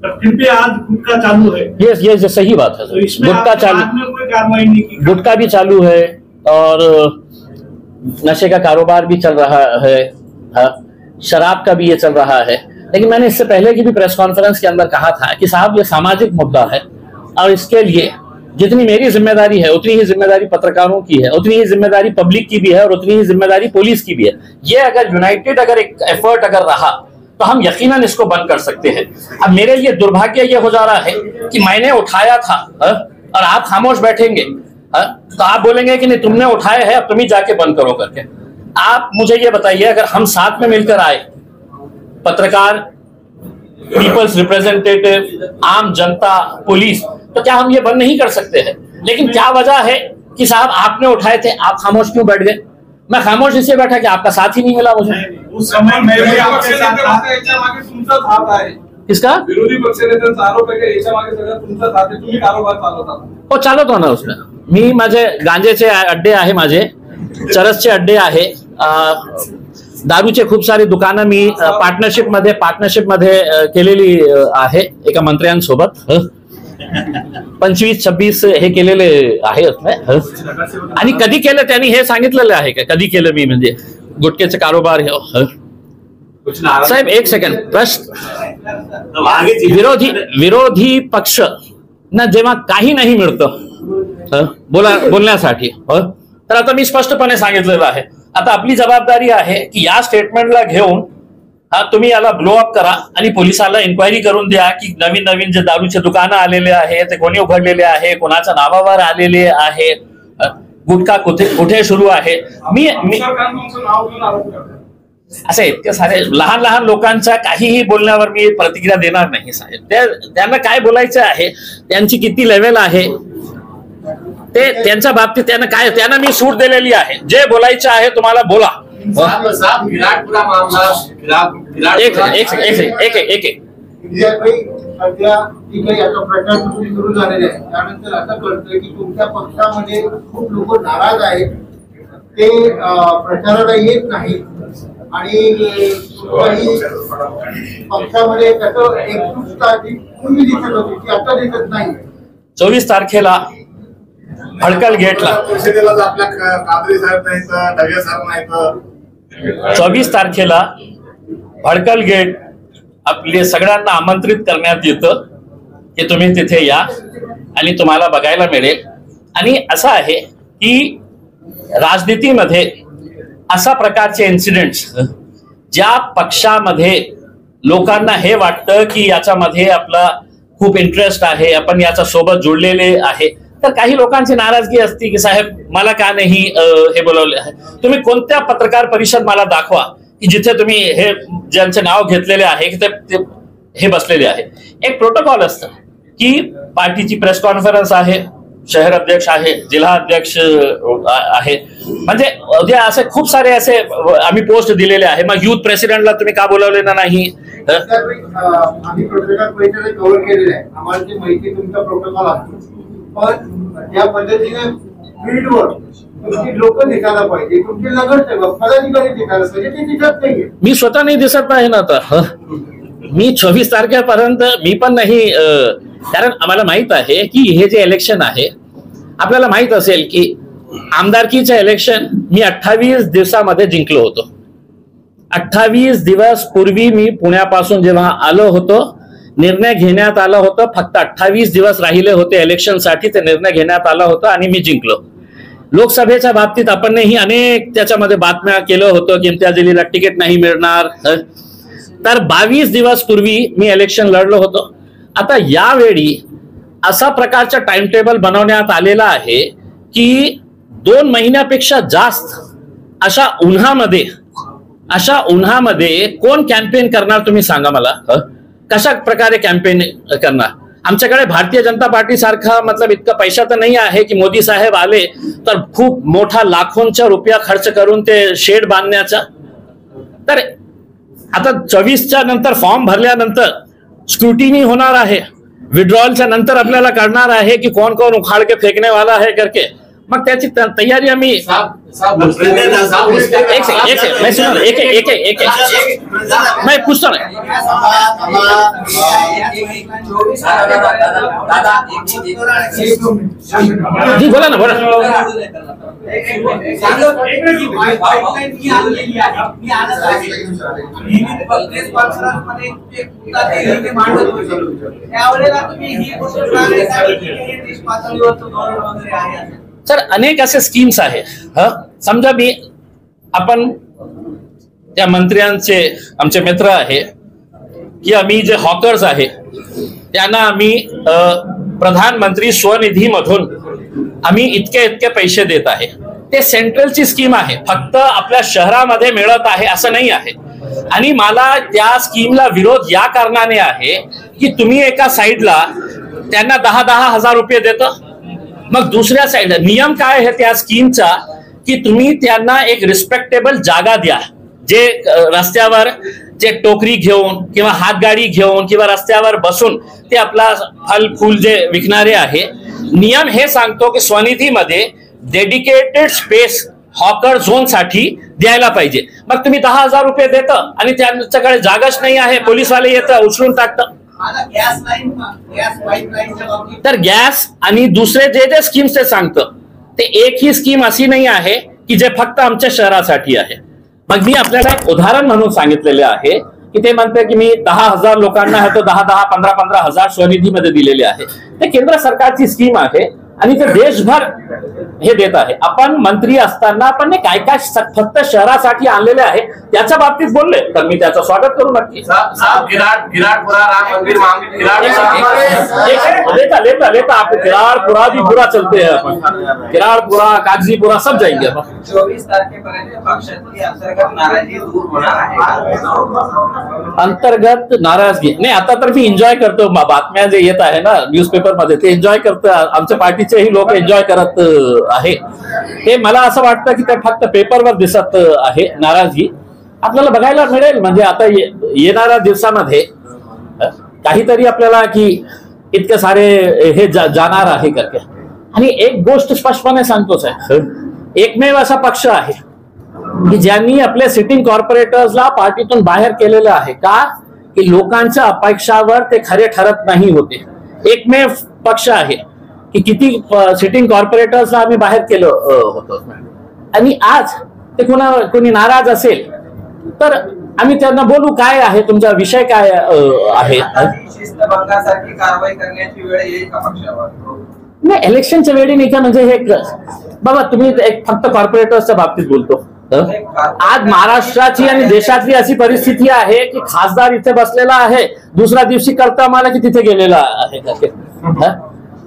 पर फिर भी आज गुटखा चालू है. ये सही बात है. तो इसमें गुटखा चालू, कोई कार्रवाई नहीं की. गुटखा भी चालू है और नशे का कारोबार भी चल रहा है, शराब का भी ये चल रहा है. लेकिन मैंने इससे पहले की भी प्रेस कॉन्फ्रेंस के अंदर कहा था कि साहब ये सामाजिक मुद्दा है, और इसके लिए जितनी मेरी जिम्मेदारी है उतनी ही जिम्मेदारी पत्रकारों की है, उतनी ही जिम्मेदारी पब्लिक की भी है, और उतनी ही जिम्मेदारी पुलिस की भी है. ये अगर यूनाइटेड अगर एक एफर्ट अगर रहा तो हम यकीनन इसको बंद कर सकते हैं. अब मेरे लिए दुर्भाग्य ये हो जा रहा है कि मैंने उठाया था और आप खामोश बैठेंगे, तो आप बोलेंगे कि नहीं तुमने उठाया है अब तुम ही जाके बंद करो करके. आप मुझे ये बताइए, अगर हम साथ में मिलकर आए, पत्रकार, पीपल्स रिप्रेजेंटेटिव, आम जनता, पुलिस, तो क्या हम ये बंद नहीं कर सकते हैं? लेकिन क्या वजह है कि साहब आपने उठाए थे, आप खामोश क्यों बैठ गए? मैं खामोश इसलिए बैठा कि आपका साथ ही नहीं मिला मुझे. उस समय मैं भी आपके साथ था. किसका विरोधी पक्षनेत्यांचा आरोप आहे की याच्या मागे सगळं तुमचा साथ आहे, तुम्ही कारभार चालवता. हो, चालवतो ना. उसमें मी, माझे गांजेचे अड्डे आहे, माझे चरसचे अड्डे आहे, दारूचे खूप सारी दुकानं मी पार्टनरशिप मध्ये केलेली आहे एका मंत्र्यांसोबत. 25-26 हे केलेले आहे उसमें. आणि कधी केलं त्यांनी हे सांगितलेलं आहे का कधी केलं मी, म्हणजे गुटखेचे कारोबार हे. साहेब एक सेकंड, प्रश्न, विरोधी पक्ष ना जेव्हा काही नाही मिळतं बोलण्यासाठी, तर आता मी स्पष्टपणे सांगितलेलं आहे. आता आपली जबाबदारी आहे की या स्टेटमेंटला घेऊन तुम्ही याला ब्लो अप करा आणि पोलिसाला इन्क्वायरी करून द्या की नवीन नवीन जे दारूचे दुकानं आलेले आहे ते कोणी उघडलेले आहे, कोणाच्या नावावर आलेले आहे, गुटखा कुठे सुरू आहे. मी असे इतके सारे लहान लहान लोकांच्या काहीही बोलण्यावर मी प्रतिक्रिया देणार नाही साहेब. त्यांना काय बोलायचं आहे, त्यांची किती लेवल आहे ते त्यांच्या बाबतीत त्यांना मी सूट दिलेली आहे. जे बोलायचं आहे तुम्हाला बोला. विराटपुरा मामला, एक सध्या जी काही आता प्रचार सुरू झालेले आहे त्यानंतर असं कळतंय की तुमच्या पक्षामध्ये खूप लोक नाराज आहेत, ते प्रचाराला येत नाही आणि पक्षामध्ये त्याचं एकजुटता जी पूर्वी दिसत होती ती आता दिसत नाही. 24 तारखेला भडकल गेटला, परिषदेला आपल्या कादरी साहेब नाही तर ढगे साहेब नाही तर 24 तारखेला भडकल गेट आपले सगळ्यांना आमंत्रित करण्यात येतं की तुम्ही तिथे या आणि तुम्हाला बघायला मिळेल. आणि असं आहे की राजनीतीमध्ये अशा प्रकारचे इन्सिडेंट्स ज्या पक्षामध्ये लोकांना हे वाटतं की याच्यामध्ये आपला खूप इंटरेस्ट आहे, आपण याच्या सोबत जुळलेले आहे, तर काही लोकांची नाराजगी असते की साहेब मला का नाही हे बोलवले आहे. तुम्ही कोणत्या पत्रकार परिषद मला दाखवा की जिथे तुम्ही हे ज्यांचे नाव घेतलेले आहे की ते हे बसलेले आहे. एक प्रोटोकॉल असतं की पार्टीची प्रेस कॉन्फरन्स आहे, शहर अध्यक्ष आहे, जिल्हा अध्यक्ष आहे, म्हणजे उद्या असे खूप सारे असे आम्ही पोस्ट दिलेले आहे. मग युथ प्रेसिडेंटला तुम्ही का बोलवलेलं नाही? आम्ही पत्रकार परिषद कव्हर केलेलं आहे, आम्हाला ती माहिती तुमचा प्रोटोकॉल असतो, पण या पद्धतीने फील्डवर तुमची लोक दिसायला पाहिजे, तुमचे नगरसेवक पदाधिकारी दिसायला पाहिजे, ते दिसत नाहीये. मी स्वतः नाही दिसत नाही ना आता. मी 24 तारखेपर्यंत मी पण नाही, कारण आम्हाला माहित आहे की हे जे इलेक्शन आहे, आपल्याला माहित असेल की आमदारकीचं इलेक्शन मी 28 दिवसामध्ये जिंकलो होतो. 28 दिवस पूर्वी मी पुण्यापासून जेव्हा आलो होतो, निर्णय घेण्यात आला होता. फक्त 28 दिवस राहिले होते इलेक्शनसाठी, ते निर्णय घेण्यात आला होता आणि मी जिंकलो. लोकसभेच्या बाबतीत आपणही अनेक त्याच्यामध्ये बातम्या केलं होतं की इम्तियाज अलीला तिकीट नाही मिळणार. तर 22 दिवस पूर्वी मी इलेक्शन लढलो होतो. आता यावेळी असा प्रकारचा टाइम टेबल बनवण्यात आलेला आहे की 2 महिन्यापेक्षा जास्त अशा उन्हामध्ये कोण कॅम्पेन करणार तुम्ही सांगा मला? कशा प्रकारे कॅम्पेन करणार? आमच्याकडे भारतीय जनता पार्टी सारखा मतलब इतका पैसा तर नाही आहे की मोदी साहेब आले तर खूप मोठा लाखोंचा रुपया खर्च करून ते शेड बांधण्याचा. तर आता 24च्या नंतर फॉर्म भरल्यानंतर स्क्रुटिनी होणार आहे, विड्रॉलच्या नंतर आपल्याला कळणार आहे की कोण कोण उखाड़ के फेकने वाला है करके. मग त्याची तयारी आम्ही एक मैं पूछता नहीं. जी बोला ना, बोला. सर अनेक असे स्कीम्स आहेत. समजा मी आपण त्या मंत्र्यांचे आमचे मित्र आहे की आम्ही जे हॉकर्स आहे त्यांना आम्ही प्रधानमंत्री स्वनिधी मधून आम्ही इतके पैसे देत आहे. ते सेंट्रलची स्कीम आहे, फक्त आपल्या शहरामध्ये मिळत आहे असं नाही आहे. आणि मला त्या स्कीमला विरोध या कारणाने आहे की तुम्ही एका साईडला त्यांना 10-10 हजार रुपये देता, मग दुसऱ्या साईडला नियम काय आहे त्या स्कीमचा की तुम्ही त्यांना एक रिस्पेक्टेबल जागा द्या. जे रस्त्यावर जे टोकरी घेऊन किंवा हातगाडी घेऊन किंवा रस्त्यावर बसून ते आपला फल फूल जे विकणारे आहे, नियम हे सांगतो की स्वनिधीमध्ये डेडिकेटेड स्पेस हॉकर झोन साठी द्यायला पाहिजे. मग तुम्ही 10,000 रुपये देता आणि त्यांच्याकडे जागाच नाही आहे, पोलीसवाले येतं उचलून टाकतं. तर गॅस आणि दुसरे जे स्कीम्स ते सांगतं ते एक ही स्कीम अशी नाही आहे की जे फक्त आमच्या शहरासाठी आहे. मग मी आपल्याला एक उदाहरण म्हणून सांगितलेले आहे की ते म्हणते की मी 10,000 लोकांना आहे तो 10-10, 15-15 हजार स्वनिधीमध्ये दिलेले आहे. ते केंद्र सरकारची स्कीम आहे आणि ते देशभर हे देत आहे. आपण मंत्री असताना आपण काय काय फक्त शहरासाठी आणलेले आहे त्याच्या बाबतीत बोलले तर मी त्याचं स्वागत करू नक्की. विराटपुरा राम मंदिर लेता आप किराड़पुरा भी पूरा चलते हैं, अपन किराड़पुरा कागजीपुरा सब जाएंगे. 24 तारखेपर्यंत पक्षाची अंतर्गत नाराजी दूर होणार आहे. अंतर्गत नाराजगी नाही. आता तर मी एन्जॉय करतो, बातम्या जे येत आहे ना न्यूजपेपर मध्ये ते एन्जॉय करतो. आमच्या पार्टीचेही लोक एन्जॉय करत आहे. ते मला असं वाटतं की ते फक्त पेपरवर दिसत आहे नाराजगी. आपल्याला बघायला मिळेल म्हणजे आता येणाऱ्या दिवसामध्ये काहीतरी आपल्याला की इतके सारे हे जाणार आहे करके. आणि एक गोष्ट स्पष्टपणे सांगतोच आहे, एकमेव असा पक्ष आहे की ज्यांनी आपल्या सिटिंग कॉर्पोरेटर्सला पार्टीतून बाहेर केलेलं आहे. का की लोकांच्या अपेक्षावर ते खरे ठरत नाही होते. एकमेव पक्ष आहे की किती सिटिंग कॉर्पोरेटर्सला आम्ही बाहेर केलं होतं. आणि आज ते कोणी नाराज असेल तर आम्ही त्यांना बोलू काय आहे तुमचा विषय काय आहे. शिस्तभंगासारखी कारवाई करण्याची वेळ येईल का पक्षावर? नाही, इलेक्शनच्या वेळी नाही का, म्हणजे हे बाबा तुम्ही एक फक्त कॉर्पोरेटर्सच्या बाबतीत बोलतो. आज महाराष्ट्राची आणि देशातली अशी परिस्थिती आहे की खासदार इथे बसलेला आहे, दुसऱ्या दिवशी कळतं आम्हाला की तिथे गेलेला आहे.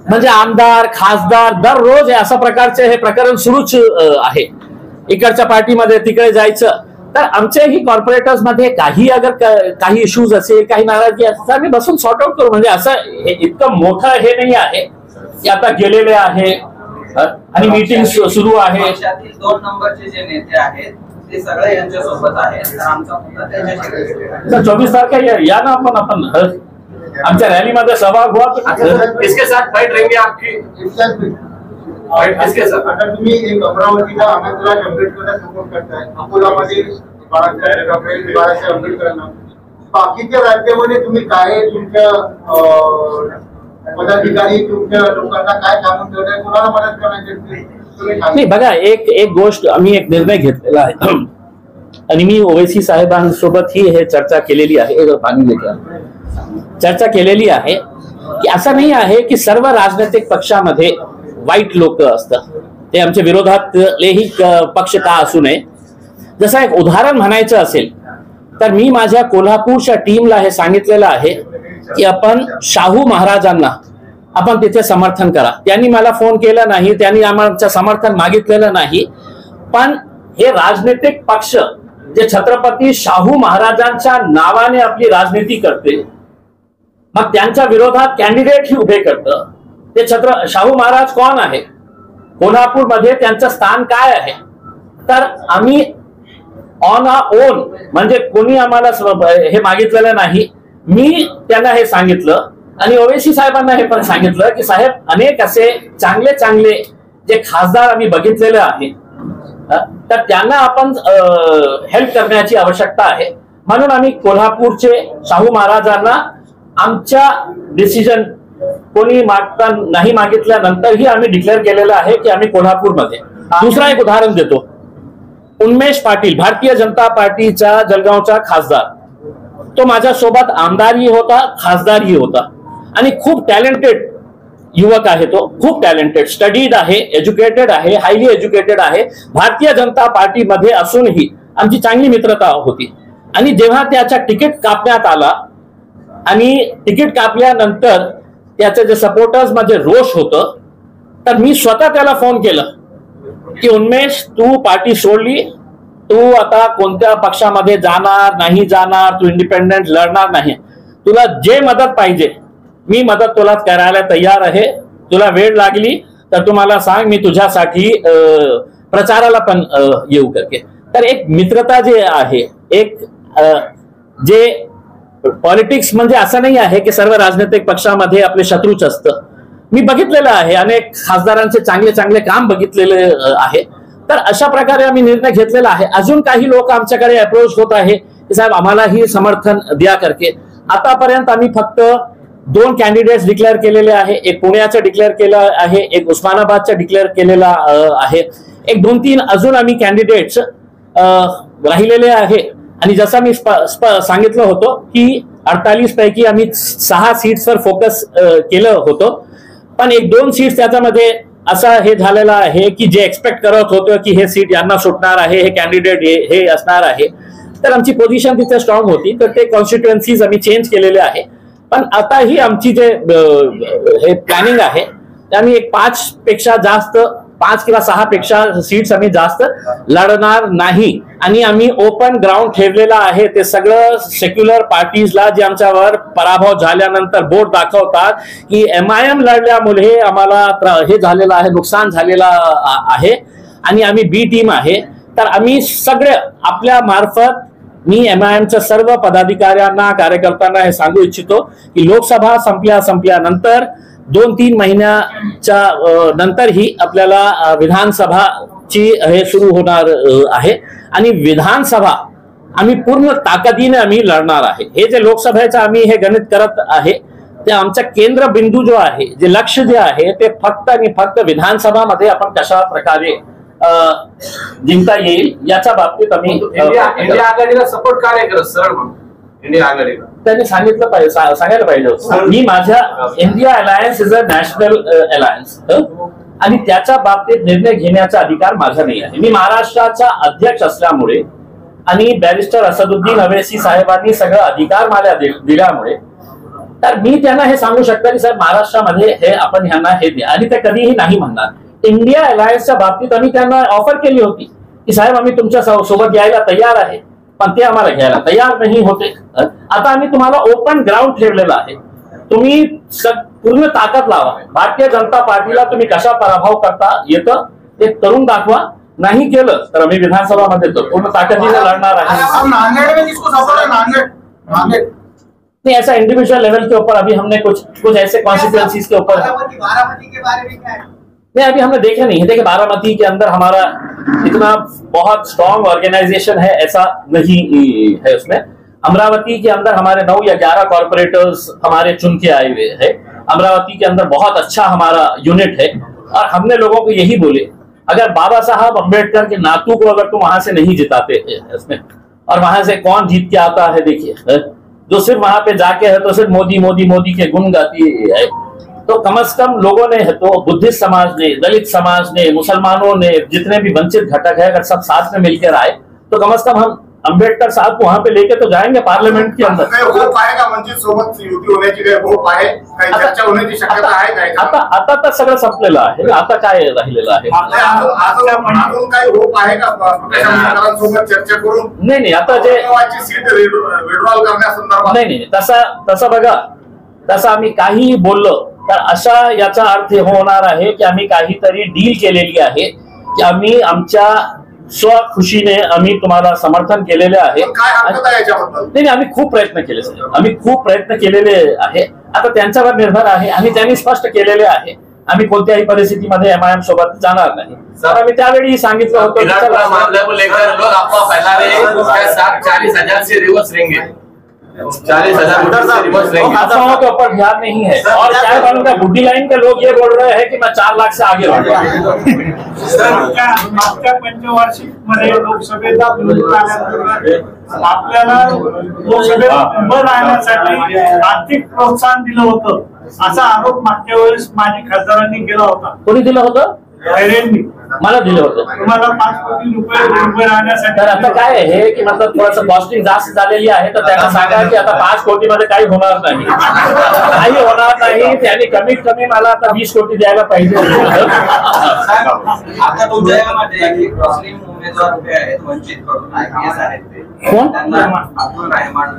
म्हणजे आमदार खासदार दररोज अशा प्रकारचे हे प्रकरण सुरूच आहे. इकडच्या पार्टीमध्ये तिकडे जायचं. तर आमच्याही कॉर्पोरेटर्स मध्ये काही इश्यूज असेल, काही नाराजगी असेल, आम्ही बसून सॉर्ट आउट करू. म्हणजे असं इतकं मोठं हे नाही आहे की आता गेलेले आहे आणि मीटिंग सुरू आहे. पक्षातील 2 नंबरचे जे नेते आहेत ते सगळे यांच्या सोबत आहेत, तर आमचा मुद्दा त्यांच्याशी 24 तारखेला या ना आपण आमच्या रॅलीमध्ये सहभाग व्हा. किसके साथ फाइट रहेंगे आपकी? किसके साथ? आता तुम्ही एक अमरावतीला आनंदराज आंबेडकरला सपोर्ट करताय, अकोलामध्ये बाळासाहेब आंबेडकरांना, बाकीच्या राज्यामध्ये तुम्ही काय तुमच्या पदाधिकारी तुमच्या लोकांना काय कामं ठेवताय, कोणाला मदत करायची? नाही बघा, एक गोष्ट आम्ही एक निर्णय घेतलेला आहे आणि मी ओवैसी साहेबांसोबत ही हे चर्चा केलेली आहे. चर्चा केलेली आहे की असं नाही आहे की सर्व राजनैतिक पक्षामध्ये वाईट लोक असतात. ते आमच्या विरोधातलेही पक्ष का असू नये. जसं एक उदाहरण म्हणायचं असेल तर मी माझ्या कोल्हापूरच्या टीमला हे सांगितलेलं आहे की आपण शाहू महाराजांना आपण तिथे समर्थन करा. त्यांनी मला फोन केला नाही, त्यांनी आमचं समर्थन मागितलेलं नाही. पण हे राजनैतिक पक्ष जे छत्रपती शाहू महाराजांच्या नावाने आपली राजनीती करते, मग त्यांच्या विरोधात कॅन्डिडेट ही उभे करतं. ते शाहू महाराज कोण आहे, कोल्हापूरमध्ये त्यांचं स्थान काय आहे. तर आम्ही ऑन आ ओन, म्हणजे कोणी आम्हाला हे मागितलेलं नाही. मी त्यांना हे सांगितलं आणि ओवैसी साहेबांना हे पण सांगितलं की साहेब, अनेक असे चांगले चांगले जे खासदार आम्ही बघितलेले आहे, तर त्यांना आपण हेल्प करण्याची आवश्यकता आहे. म्हणून आम्ही कोल्हापूरचे शाहू महाराजांना आमच्या डिसिजन कोणी नाही मागितल्यानंतरही आम्ही डिक्लेअर केलेलं आहे की आम्ही कोल्हापूरमध्ये. दुसरा एक उदाहरण देतो. उन्मेष पाटील, भारतीय जनता पार्टीचा जळगावचा खासदार, तो माझ्यासोबत आमदारही होता, खासदारही होता आणि खूप टॅलेंटेड युवक आहे. तो खूप टॅलेंटेड, स्टडीड आहे, एज्युकेटेड आहे, हायली एज्युकेटेड आहे. भारतीय जनता पार्टीमध्ये असूनही आमची चांगली मित्रता होती. आणि जेव्हा त्याचा तिकीट कापण्यात आला आणि तिकीट कापल्यानंतर त्याचे जे सपोर्टर्स मध्ये रोष होतं, तर मी स्वतः त्याला फोन केला की उन्मेष, तू पार्टी सोडली, तू आता कोणत्या पक्षामध्ये जाणार नाही जाणार, तू इंडिपेंडेंट लढणार नाही, तुला जे मदत पाहिजे मी मदत तुला करायला तयार आहे. तुला वेळ लागली तर तुम्हाला सांग, मी तुझ्यासाठी प्रचाराला पण येऊ करते. तर एक मित्रता जे आहे, एक जे पॉलिटिक्स म्हणजे असं नाही आहे की सर्व राजनैतिक पक्षामध्ये आपले शत्रूच असतं. मी बघितलेलं आहे, अनेक खासदारांचे चांगले चांगले काम बघितलेले आहे. तर अशा प्रकारे आम्ही निर्णय घेतलेला आहे. अजून काही लोक आमच्याकडे अप्रोच होत आहे की साहेब आम्हालाही समर्थन द्या करके. आतापर्यंत आम्ही फक्त 2 कॅन्डिडेट्स डिक्लेअर केलेले आहे. एक पुण्याचं डिक्लेअर केलं आहे, एक उस्मानाबादचं डिक्लेअर केलेला आहे. एक 2-3 अजून आम्ही कॅन्डिडेट्स राहिलेले आहे. आणि जसं मी सांगितलं होतं की 48 पैकी आम्ही 6 सीट्सवर फोकस केलं होतं. पण 1-2 सीट्स त्याच्यामध्ये असं हे झालेलं आहे की जे एक्सपेक्ट करत होतं की हे सीट यांना सुटणार आहे, हे कॅन्डिडेट हे असणार आहे. तर आमची पोझिशन तिथे स्ट्रॉंग होती. तर ते कॉन्स्टिट्युएन्सीज आम्ही चेंज केलेले आहे. पण आता ही आमची जे हे प्लॅनिंग आहे, ते आम्ही 5 पेक्षा जास्त, 5 किंवा 6 पेक्षा सीट्स आम्ही जास्त लढणार नाही. आणि आम्ही ओपन ग्राउंड ठेवलेला आहे. ते सगळं सेक्युलर पार्टीजला जे आमच्यावर पराभव झाल्यानंतर बोट दाखवतात की MIM लढल्यामुळे आम्हाला हे झालेलं आहे, नुकसान झालेलं आहे आणि आम्ही बी टीम आहे. तर आम्ही सगळे आपल्या मार्फत मी MIMच्या सर्व पदाधिकाऱ्यांना, कार्यकर्त्यांना हे सांगू इच्छितो की लोकसभा संपल्यानंतर 2-3 महिन्याच्या नंतरही आपल्याला विधानसभाची हे सुरू होणार आहे. आणि विधानसभा आम्ही पूर्ण ताकदीने आम्ही लढणार आहे. हे जे लोकसभेचं आम्ही हे गणित करत आहे, ते आमचा केंद्र बिंदू जो आहे, जे लक्ष जे आहे, ते फक्त आणि फक्त विधानसभामध्ये आपण कशा प्रकारे जिंकता येईल याच्या बाबतीत आम्ही इंडिया आघाडीला सपोर्ट का नाही करत सरळ मग इंडिया आघाडीला त्यांनी सांगितलं पाहिजे, सांगायला पाहिजे होतं. मी माझ्या India alliance is a national alliance आणि त्याच्या बाबतीत निर्णय घेण्याचा अधिकार माझा नाही आहे. मी महाराष्ट्राचा अध्यक्ष असल्यामुळे आणि बॅरिस्टर असदुद्दीन अवैसी साहेबांनी सगळं अधिकार मला दिल्यामुळे तर मी त्यांना हे सांगू शकतो की साहेब महाराष्ट्रामध्ये हे आपण ह्यांना हे द्या आणि ते कधीही नाही म्हणणार. इंडिया अलायन्सच्या बाबतीत आम्ही त्यांना ऑफर केली होती की साहेब आम्ही तुमच्या सोबत यायला तयार आहे, पण ते आम्हाला घ्यायला तयार नाही होते. आता आम्ही तुम्हाला ओपन ग्राउंड ठेवलेला आहे, तुम्ही पूर्ण ताकद लावा. भारतीय जनता पार्टीला तुम्ही कशा पराभव करता येतं ते करून दाखवा. नहीं केलं तर आम्ही विधानसभामध्ये पूर्ण ताकदीने लड़णार आहे. नांदेड़ में किसको सपोर्ट है? नांदेड़ नहीं, ऐसा इंडिविजुअल लेवल के ऊपर अभी हमने कुछ ऐसे कॉन्स्टिट्यूएंसीज के ऊपर बारामती के बारे में क्या है? नहीं अभी हमने देखा नहीं है. देखिए बारामती के अंदर हमारा इतना बहुत स्ट्रॉन्ग ऑर्गेनाइजेशन है ऐसा नहीं है. उसमें अमरावती के अंदर हमारे 9 या 11 कॉर्पोरेटर्स हमारे चुन के आए हुए हैं. अमरावती के अंदर बहुत अच्छा हमारा यूनिट है और हमने लोगों को यही बोले अगर बाबा साहब अम्बेडकर के नातू को अगर तुम वहां से नहीं जिताते इसमें और वहां से कौन जीत के आता है, देखिए जो सिर्फ वहां पे जाके है तो सिर्फ मोदी मोदी मोदी के गुण गाती है. तो कम से कम लोगों ने तो बुद्धिस्ट समाज ने, दलित समाज ने, मुसलमानों ने, जितने भी वंचित घटक है अगर सब साथ में मिलकर आए तो कम से कम हम अम्बेडकर साहब को वहां पे लेके तो जाएंगे पार्लियामेंट के अंदर. होप आहे का वंचित सोबत युती होण्याची काही होप आहे? काही चर्चा होण्याची शक्यता आहे काय? आता तर सगळं संपलेलं आहे. आता काय राहिलेलं आहे? अजून काही होप आहे का प्रकाश आंबेडकरांसोबत चर्चा करून? नाही आता जे सीट विड्रॉल करण्यासंदर्भात नाही तसं बघा, तसं आम्ही काहीही बोललो तर अशा याचा अर्थ होणार आहे की आम्ही काहीतरी डील केलेली आहे की आम्ही आमच्या स्वखुशीने आम्ही तुम्हाला समर्थन केलेले आहे. काय हरकत आहे याच्याबद्दल? नाही आम्ही खूप प्रयत्न केले, आम्ही खूप प्रयत्न केलेले आहे. आता त्यांच्यावर निर्भर आहे आणि त्यांनी स्पष्ट केलेले आहे आम्ही कोणत्याही परिस्थितीमध्ये MIM सोबत जाणार नाही. तर आम्ही त्यावेळी सांगितलं होतं की विराट मामले को लेकर लोग अफवाह फैला रहे हैं उसके साथ 40,000 से रिवर्स रहेंगे. 40,000 से रिवर्स रहेंगे. अफवाहों के ऊपर ध्यान नहीं है. और चाय बानू का बुड्डी लाइन के लोग ये बोल रहे हैं कि मैं 4 लाख से आगे बढ़ूंगा. मागच्या पंचवार्षिक मध्ये लोकसभेचा निवडून आल्यानंतर आपल्याला लोकसभेत उभं राहण्यासाठी आर्थिक प्रोत्साहन दिलं होतं असा आरोप मागच्या वेळेस माजी खासदारांनी केला होता. कोणी दिलं होतं? खैरेंनी मला दिलं होतं. तुम्हाला 5 कोटी रुपये उभे राहण्यासाठी. तर आता काय आहे की मतलब थोडंसं कॉस्टिंग जास्त झालेली आहे तर त्यांना सांगा की आता 5 कोटी मध्ये काही होणार नाही, काही होणार नाही. त्यांनी कमीत कमी मला आता 20 कोटी द्यायला पाहिजे. आता तुमच्या यामध्ये मुस्लिम उमेदवार उभे आहेत वंचित कडून IPS आहेत ते. कोण? त्यांना अब्दुल रहमान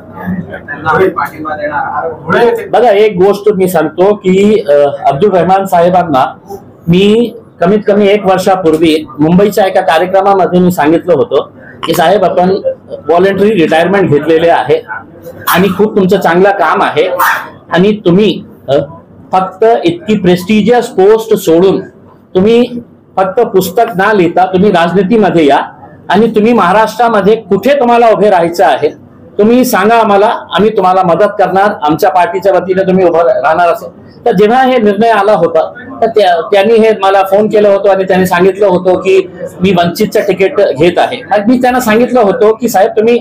त्यांना आम्ही पाठिंबा देणार आहोत. बघा एक गोष्ट मी सांगतो की अब्दुल रहमान साहेबांना मी कमीत कमी 1 वर्षापूर्वी मुंबईच्या एका कार्यक्रमामध्ये मी सांगितलं होतं की साहेब आपण व्हॉलेंटरी रिटायरमेंट घेतलेले आहे आणि खूप तुमचं चांगलं काम आहे आणि तुम्ही फक्त इतकी प्रेस्टिजियस पोस्ट सोडून तुम्ही फक्त पुस्तक ना लिहिता तुम्ही राजनीतीमध्ये या आणि तुम्ही महाराष्ट्रामध्ये कुठे तुम्हाला उभे राहायचं आहे तुम्ही सांगा आम्हाला, आम्ही तुम्हाला मदत करणार. आमच्या पार्टीच्या वतीने तुम्ही उभं राहणार असेल तर जेव्हा हे निर्णय आला होता तर त्यांनी हे मला फोन केलं होतं आणि त्यांनी सांगितलं होतं की मी वंचितचं तिकीट घेत आहे. मी त्यांना सांगितलं होतं की साहेब तुम्ही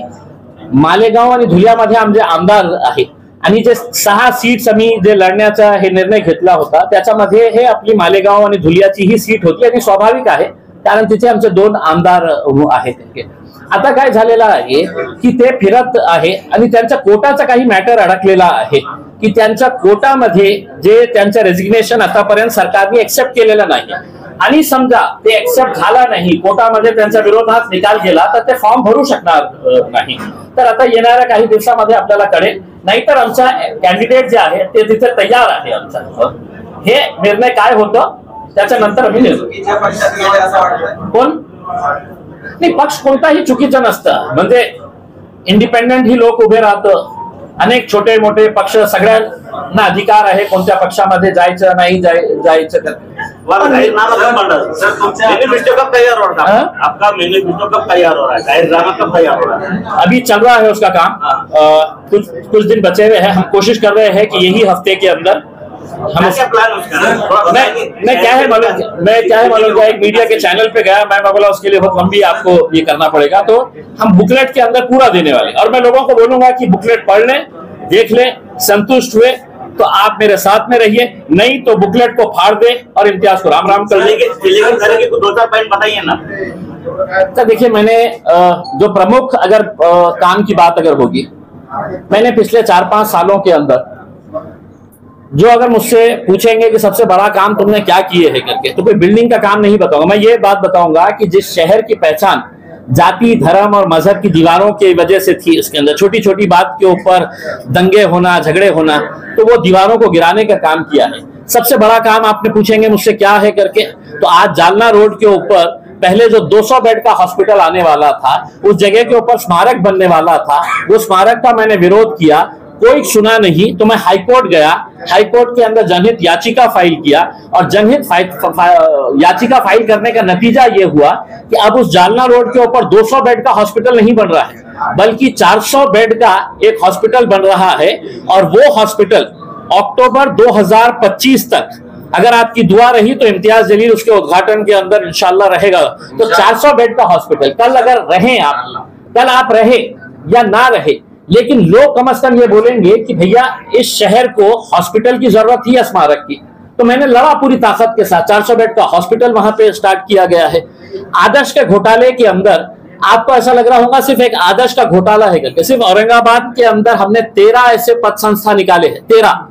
मालेगाव आणि धुलियामध्ये आमचे आमदार आहे आणि जे 6 सीट्स आम्ही जे लढण्याचा हे निर्णय घेतला होता त्याच्यामध्ये हे आपली मालेगाव आणि धुलियाची ही सीट होती आणि स्वाभाविक आहे कारण तिथे आमचे 2 आमदार आहेत. आता काय झालेलं आहे की ते फिरत आहे आणि त्यांच्या कोटाचा काही मॅटर अडकलेला आहे की त्यांच्या कोटामध्ये जे त्यांचं रेजिग्नेशन आतापर्यंत सरकारने एक्सेप्ट केलेलं नाही आणि समजा ते एक्सेप्ट झाला नाही, कोटामध्ये त्यांच्या विरोधात निकाल गेला तर ते फॉर्म भरू शकणार नाही. तर आता येणाऱ्या काही दिवसामध्ये आपल्याला कळेल. नाहीतर आमचा कॅन्डिडेट जे आहे ते तिथे तयार आहे. आमचा हे निर्णय काय होतं त्याच्यानंतर आम्ही कोण नाही पक्ष कोणताही चुकीचं नसतं. म्हणजे इंडिपेंडेंट ही लोक उभे राहतं. अनेक छोटे मोठे पक्ष सगळ्यांना अधिकार आहे कोणत्या पक्षामध्ये जायचं नाही जायचं. मैनिफेस्टो कब तैयार हो रहा है? आपका मैनिफेस्टो कब तैयार हो रहा है? जाहिर नामा कब तैयार हो रहा है? अभी चल रहा है उसका काम. कुछ दिन बचे हुए हैं. हम कोशिश कर रहे हैं कि यही हफ्ते के अंदर हम क्या प्लान उसका? मैं क्या है मालूम क्या एक मीडिया के चैनल पे गया, मैं बोला उसके लिए बहुत लंबी आपको ये करना पड़ेगा, तो हम बुकलेट के अंदर पूरा देने वाले, और मैं लोगों को बोलूंगा कि बुकलेट पढ़ लें, देख लें, संतुष्ट हुए तो आप मेरे साथ में रहिए, नहीं तो बुकलेट को फाड़ दे और इम्तियाज को राम राम कर लेंगे। दो चार पॉइंट बताइए ना। तो देखिए, मैंने जो प्रमुख अगर काम की बात अगर होगी, मैंने पिछले 4-5 सालों के अंदर जो अगर मुझसे पूछेंगे कि सबसे बड़ा काम तुमने क्या किए है करके, तो कोई बिल्डिंग का काम नहीं बताऊंगा। मैं ये बात बताऊंगा कि जिस शहर की पहचान जाति, धर्म और मजहब की दीवारों की वजह से थी, उसके अंदर छोटी छोटी बात के ऊपर दंगे होना, झगड़े होना, तो वो दीवारों को गिराने का काम किया है। सबसे बड़ा काम आपने पूछेंगे मुझसे क्या है करके, तो आज जालना रोड के ऊपर पहले जो 200 बेड का हॉस्पिटल आने वाला था, उस जगह के ऊपर स्मारक बनने वाला था, वो स्मारक का मैंने विरोध किया, कोई सुना नहीं, तो मैं हाईकोर्ट गया, हाईकोर्ट के अंदर जनहित याचिका फाइल किया, और जनहित याचिका फाइल करने का नतीजा ये हुआ कि अब उस जालना रोड के ऊपर 200 बेड का हॉस्पिटल नहीं बन रहा है, बल्कि 400 बेड का एक हॉस्पिटल बन रहा है, और वो हॉस्पिटल अक्टूबर 2025 तक अगर आपकी दुआ रही तो इम्तियाज जलील उसके उद्घाटन के अंदर इंशाल्लाह रहेगा। तो 400 बेड का हॉस्पिटल कल अगर रहे आप, कल आप रहे या ना रहे, लेकिन लोग कम से कम ये बोलेंगे कि भैया इस शहर को हॉस्पिटल की जरूरत थी या स्मारक की। तो मैंने लड़ा पूरी ताकत के साथ, 400 बेड का हॉस्पिटल वहां पे स्टार्ट किया गया है। आदर्श के घोटाले के अंदर आपको ऐसा लग रहा होगा सिर्फ एक आदर्श का घोटाला है करके, सिर्फ औरंगाबाद के अंदर हमने 13 ऐसे पद संस्था निकाले हैं, 13,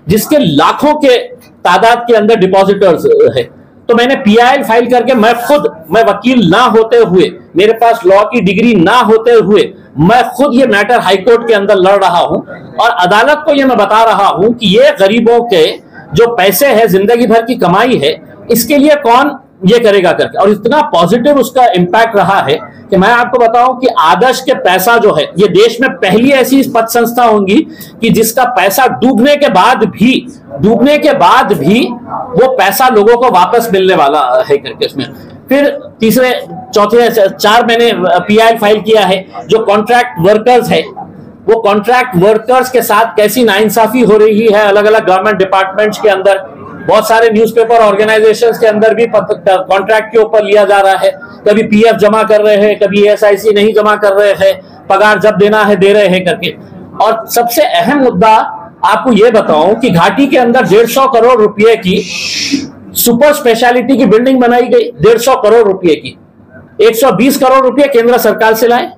जिसके लाखों के तादाद के अंदर डिपॉजिटर्स है। तो मैंने PIL फाइल करके मैं वकील ना होते हुए, मेरे पास लॉ की डिग्री ना होते हुए, मैं खुद ये मैटर हाईकोर्ट के अंदर लड़ रहा हूं, और अदालत को ये मैं बता रहा हूं कि ये गरीबों के जो पैसे है, जिंदगी भर की कमाई है, इसके लिए कौन ये करेगा करके। और इतना पॉजिटिव उसका इंपैक्ट रहा है कि मैं आपको बताऊं कि आदर्श के पैसा जो है, ये देश में पहली ऐसी पद संस्था होंगी कि जिसका पैसा डूबने के बाद भी वो पैसा लोगों को वापस मिलने वाला है करके। इसमें फिर तीसरे चौथे 4 मैंने PIL फाइल किया है। जो कॉन्ट्रैक्ट वर्कर्स है, वो कॉन्ट्रैक्ट वर्कर्स के साथ कैसी नाइंसाफी हो रही है अलग अलग गवर्नमेंट डिपार्टमेंट्स के अंदर, बहुत सारे न्यूज़पेपर ऑर्गेनाइजेशंस के अंदर भी कॉन्ट्रैक्ट के ऊपर लिया जा रहा है। कभी PF जमा कर रहे हैं, कभी SIC नहीं जमा कर रहे हैं, पगार जब देना है दे रहे हैं करके। और सबसे अहम मुद्दा आपको यह बताऊं कि घाटी के अंदर 150 करोड़ रुपए की सुपर स्पेशलिटी की बिल्डिंग बनाई गई, 150 करोड़ रुपए की। 120 करोड़ रुपए केंद्र सरकार से लाए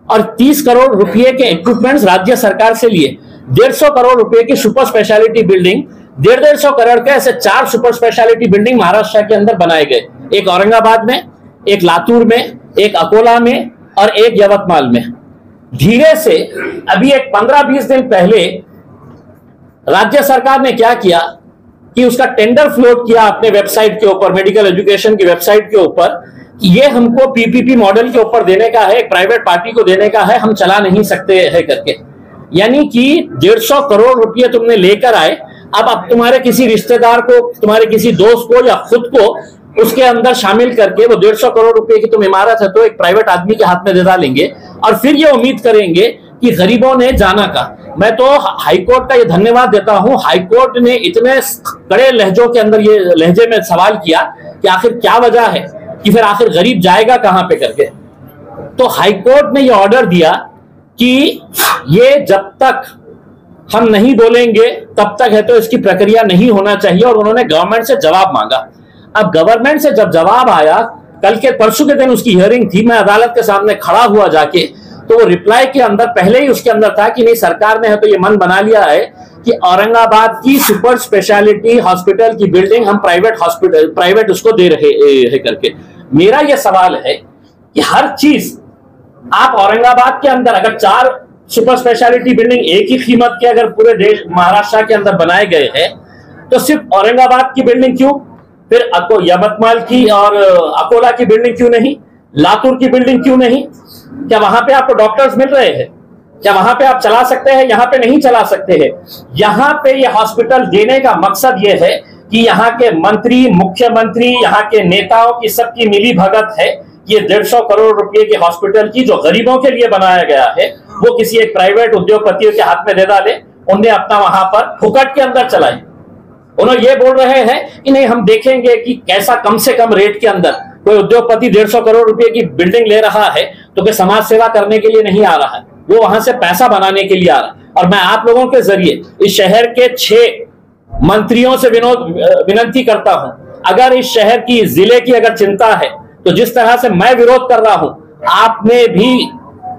और 30 करोड़ रुपए के इक्विपमेंट्स राज्य सरकार से लिए। 150 करोड़ रुपए की सुपर स्पेशलिटी बिल्डिंग, 150 करोड़ के ऐसे 4 सुपर स्पेशलिटी बिल्डिंग महाराष्ट्र के अंदर बनाए गए, एक औरंगाबाद में, एक लातूर में, एक अकोला में और एक यवतमाल में। धीरे से अभी एक 15-20 दिन पहले राज्य सरकार ने क्या किया कि उसका टेंडर फ्लोट किया अपने वेबसाइट के ऊपर, मेडिकल एजुकेशन की वेबसाइट के ऊपर, कि ये हमको PPP मॉडल के ऊपर देने का है, एक प्राइवेट पार्टी को देने का है, हम चला नहीं सकते है करके। यानी कि 150 करोड़ रुपये तुमने लेकर आए, अब तुम्हारे किसी रिश्तेदार को, तुम्हारे किसी दोस्त को या खुद को उसके अंदर शामिल करके वो 150 करोड़ रुपए की तुम इमारत है तो एक प्राइवेट आदमी के हाथ में दे डालेंगे, और फिर ये उम्मीद करेंगे कि गरीबों ने जाना का। मैं तो हाईकोर्ट का ये धन्यवाद देता हूं, हाईकोर्ट ने इतने कड़े लहजों के अंदर ये लहजे में सवाल किया कि आखिर क्या वजह है कि फिर आखिर गरीब जाएगा कहां पे करके। तो हाईकोर्ट ने ये ऑर्डर दिया कि ये जब तक हम नहीं बोलेंगे तब तक है तो इसकी प्रक्रिया नहीं होना चाहिए, और उन्होंने गवर्नमेंट से जवाब मांगा। अब गवर्नमेंट से जब जवाब आया, कल के परसों के दिन उसकी हियरिंग थी, मैं अदालत के सामने खड़ा हुआ जाके, तो वो रिप्लाई के अंदर पहले ही उसके अंदर था कि नहीं, सरकार ने है तो ये मन बना लिया है कि औरंगाबाद की सुपर स्पेशलिटी हॉस्पिटल की बिल्डिंग हम प्राइवेट उसको दे रहे हैं करके। मेरा ये सवाल है कि हर चीज आप औरंगाबाद के अंदर अगर 4 सुपर स्पेशलिटी बिल्डिंग एक ही कीमत के अगर पूरे देश महाराष्ट्र के अंदर बनाए गए हैं, तो सिर्फ औरंगाबाद की बिल्डिंग क्यों, फिर यवतमाल की और अकोला की बिल्डिंग क्यों नहीं, लातूर की बिल्डिंग क्यों नहीं? क्या वहां पे आपको डॉक्टर्स मिल रहे हैं? क्या वहां पे आप चला सकते हैं, यहाँ पे नहीं चला सकते हैं? यहाँ पे ये हॉस्पिटल देने का मकसद ये है कि यहाँ के मंत्री, मुख्यमंत्री, यहाँ के नेताओं की सबकी मिली भगत है। ये 150 करोड़ रुपए के हॉस्पिटल की जो गरीबों के लिए बनाया गया है, वो किसी एक प्राइवेट उद्योगपतियों के हाथ में दे डाले, उन्हें अपना वहां पर फुकट के अंदर चलाए। उन्होंने ये बोल रहे हैं कि नहीं हम देखेंगे कि कैसा कम से कम रेट के अंदर कोई उद्योगपति 150 करोड़ रुपए की बिल्डिंग ले रहा है तो कोई समाज सेवा करने के लिए नहीं आ रहा है, वो वहां से पैसा बनाने के लिए आ रहा है। और मैं आप लोगों के जरिए इस शहर के 6 मंत्रियों से विनती करता हूं, अगर इस शहर की, जिले की अगर चिंता है तो जिस तरह से मैं विरोध कर रहा हूं, आपने भी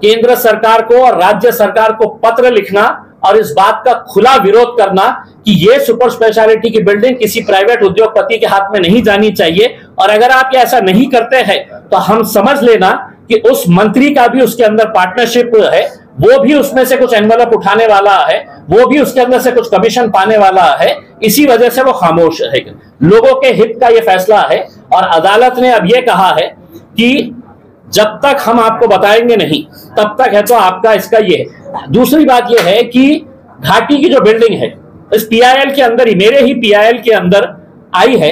केंद्र सरकार को और राज्य सरकार को पत्र लिखना और इस बात का खुला विरोध करना कि ये सुपर स्पेशलिटी की बिल्डिंग किसी प्राइवेट उद्योगपति के हाथ में नहीं जानी चाहिए। और अगर आप ये ऐसा नहीं करते हैं तो हम समझ लेना कि उस मंत्री का भी उसके अंदर पार्टनरशिप है, वो भी उसमें से कुछ एनवलप उठाने वाला है, वो भी उसके अंदर से कुछ कमीशन पाने वाला है, इसी वजह से वो खामोश है। लोगों के हित का ये फैसला है और अदालत ने अब ये कहा है कि जब तक हम आपको बताएंगे नहीं तब तक है तो आपका इसका ये है। दूसरी बात ये है कि घाटी की जो बिल्डिंग है इस पीआईएल के अंदर ही, मेरे ही पीआईएल के अंदर आई है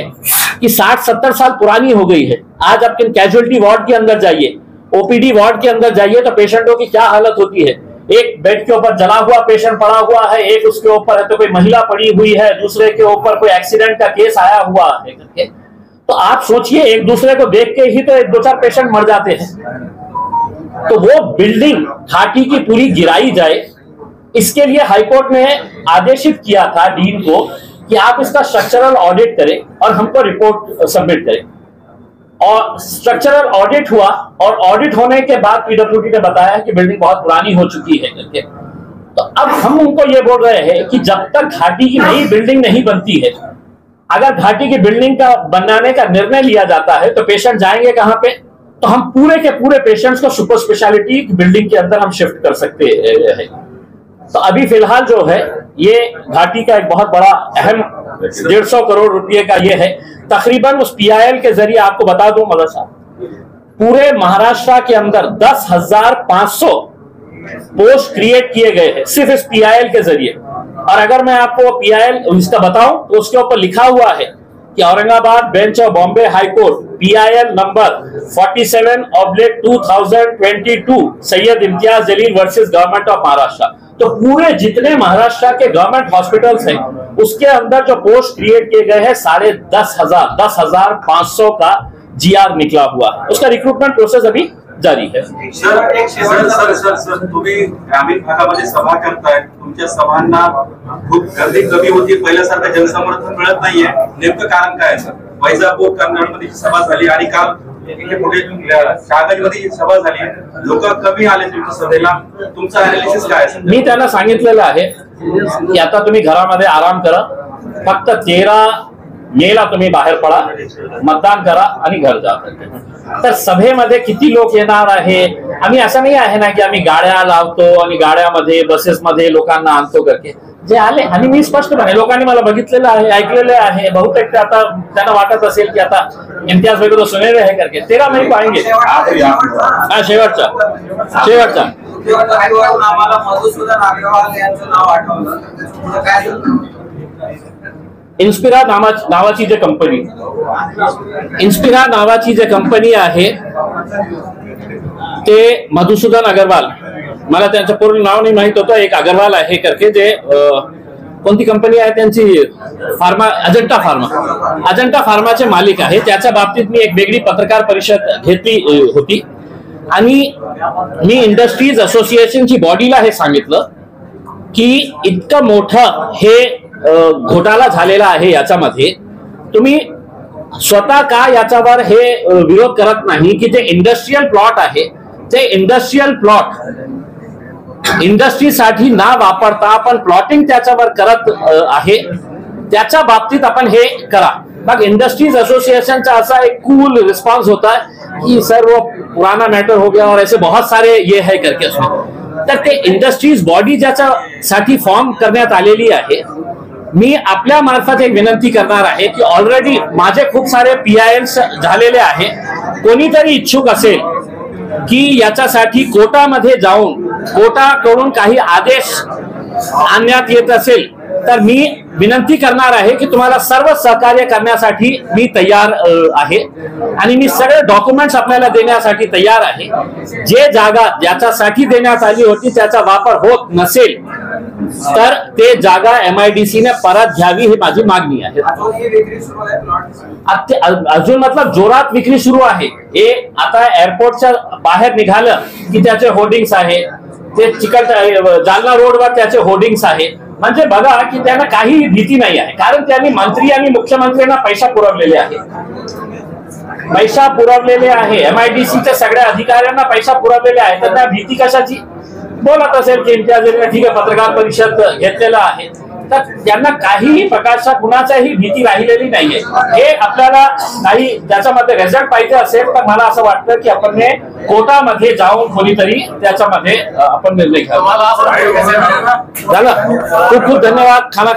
कि 60-70 साल पुरानी हो गई है। आज आप कैजुअलिटी वार्ड के अंदर जाइए, ओपीडी वार्ड के अंदर जाइए तो पेशेंटों की क्या हालत होती है। एक बेड के ऊपर जला हुआ पेशेंट पड़ा हुआ है, एक उसके ऊपर है तो कोई महिला पड़ी हुई है, दूसरे के ऊपर कोई एक्सीडेंट का केस आया हुआ है करके। तो आप सोचिए, एक दूसरे को देख के ही तो 1-2-4 पेशेंट मर जाते हैं। तो वो बिल्डिंग घाटी की पूरी गिराई जाए, इसके लिए हाईकोर्ट ने आदेशित किया था डीन को कि आप इसका स्ट्रक्चरल ऑडिट करें और हमको रिपोर्ट सबमिट करें। और स्ट्रक्चरल ऑडिट हुआ और ऑडिट होने के बाद पीडब्ल्यूडी ने बताया कि बिल्डिंग बहुत पुरानी हो चुकी है करके। तो अब हम उनको ये बोल रहे हैं कि जब तक घाटी की नई बिल्डिंग नहीं बनती है, अगर घाटी की बिल्डिंग का बनाने का निर्णय लिया जाता है तो पेशेंट जाएंगे कहां पे? तो हम पूरे के पूरे पेशेंट्स को सुपर स्पेशलिटी बिल्डिंग के अंदर हम शिफ्ट कर सकते हैं। तो अभी फिलहाल जो है ये घाटी का एक बहुत बड़ा अहम 150 करोड़ रुपए का ये है। तकरीबन उस पीआईएल के जरिए आपको बता दूं मदर साहब, पूरे महाराष्ट्र के अंदर 10,500 पोस्ट क्रिएट किए गए हैं सिर्फ इस पीआईएल के जरिए। और अगर मैं आपको पीआईएल इसका बताऊं तो उसके ऊपर लिखा हुआ है कि Aurangabad bench of Bombay high court PIL number 47/2022 Syed Imtiaz Jaleel versus government of Maharashtra. तो पूरे जितने महाराष्ट्र के गवर्नमेंट हॉस्पिटल्स हैं उसके अंदर जो पोस्ट क्रिएट किए गए हैं 10,500 का जीआर निकला हुआ है। उसका रिक्रूटमेंट प्रोसेस अभी जारी है। सर तुम्ही ग्रामीण भागामध्ये सभा करताय, तुमच्या सभांना खूप गर्दी कमी होती, पहिल्यासारखं जनसमर्थन मिळत नाहीये, नेमकं कारण काय सर? वैजापूर कर्नाटकमध्ये सभा झाली आणि काल इथे पुढे कागजमध्ये सभा झाली, लोक कमी आले तुमच्या सभेला, तुमचं अनालिसिस काय? मी त्यांना सांगितलेलं आहे की आता तुम्ही घरामध्ये आराम करा, फक्त 13 मेला तुम्ही बाहेर पडा, मतदान करा आणि घर जा। तर सभेमध्ये किती लोक येणार आहे? आम्ही असं नाही आहे ना की आम्ही गाड्या लावतो आणि गाड्यामध्ये बसेसमध्ये लोकांना आणतो करके। जे आले आणि मी स्पष्टपणे लोकांनी मला बघितलेलं आहे, ऐकलेलं आहे, बहुतेक ते आता त्यांना वाटत असेल की आता इम्तियाज वगैरे तो सुनेरे आहे करके 13 मई को आएंगे। हा शेवटचा आम्हाला मधुसूदन अग्रवाल यांचं नाव आठवलं, पुढे काय झालं? इन्स्पिरा नावाची जे कंपनी आहे ते मधुसूदन अग्रवाल, मला त्यांचं पूर्ण नाव नाही माहित होतं, एक अग्रवाल आहे करके, जे कोणती कंपनी आहे त्यांची, अजंता फार्माचे मालिक आहे। त्याच्या बाबतीत मी एक वेगळी पत्रकार परिषद घेतली होती आणि मी इंडस्ट्रीज असोसिएशनची बॉडीला हे सांगितलं की इतकं मोठं हे घोटाळा झालेला आहे, याच्यामध्ये तुम्ही स्वतः का याच्यावर हे विरोध करत नाही की जे इंडस्ट्रियल प्लॉट आहे ते इंडस्ट्रियल प्लॉट इंडस्ट्रीसाठी ना वापरता आपण प्लॉटिंग त्याच्यावर करत आहे, त्याच्या बाबतीत आपण हे करा। मग इंडस्ट्रीज एसोसिएशन का ऐसा एक कूल रिस्पांस होता है कि सर वो पुराना मैटर हो गया और ऐसे बहुत सारे ये है करके उसमें। तर ते इंडस्ट्रीज बॉडी ज्याच्यासाठी फॉर्म करण्यात आलेली आहे, मी आपल्या मार्फत एक विनंती करणार आहे की ऑलरेडी माझे खूप सारे पीआयएल्स झालेले आहे, कोणीतरी इच्छुक असेल की याच्यासाठी कोर्टामध्ये जाऊन कोर्टाकडून काही आदेश आणण्यात येत असेल तर मी विनंती करणार आहे की तुम्हाला सर्व सहकार्य करण्यासाठी मी तयार आहे आणि मी सगळे डॉक्युमेंट्स आपल्याला देण्यासाठी तयार आहे। जे जागा ज्याच्यासाठी देण्यात आली होती त्याचा वापर होत नसेल तर ते जागा MIDC ने परत घ्यावी ही माझी मागणी आहे. अजून ही विक्री सुरू आहे प्लॉट. अजून मतलब जोरात विक्री सुरू आहे. हे आता एअरपोर्टच्या बाहेर निघालं की त्याचे होर्डिंग्स आहे, ते जालना रोडवर त्याचे होर्डिंग्स आहे. म्हणजे बघा की त्यांना काही भीती नाही आहे, कारण त्यांनी मंत्री आणि मुख्यमंत्र्यांना पैसा पुरवलेले आहे. MIDCच्या सगळ्या अधिकाऱ्यांना पैसा पुरवलेला आहे. तर त्या भीती कशाची? बोलत असेल की इम्तियाजने ठीक आहे पत्रकार परिषद घेतलेला आहे, तर त्यांना काहीही प्रकारच्या कुणाच्याही भीती राहिलेली नाहीये. हे आपल्याला काही ज्याच्यामध्ये रिझल्ट पाहिजे असेल तर मला असं वाटतं की आपण कोर्टामध्ये जाऊन कोणीतरी त्याच्यामध्ये आपण निर्णय घ्यावा. झालं. खूप खूप धन्यवाद. खाना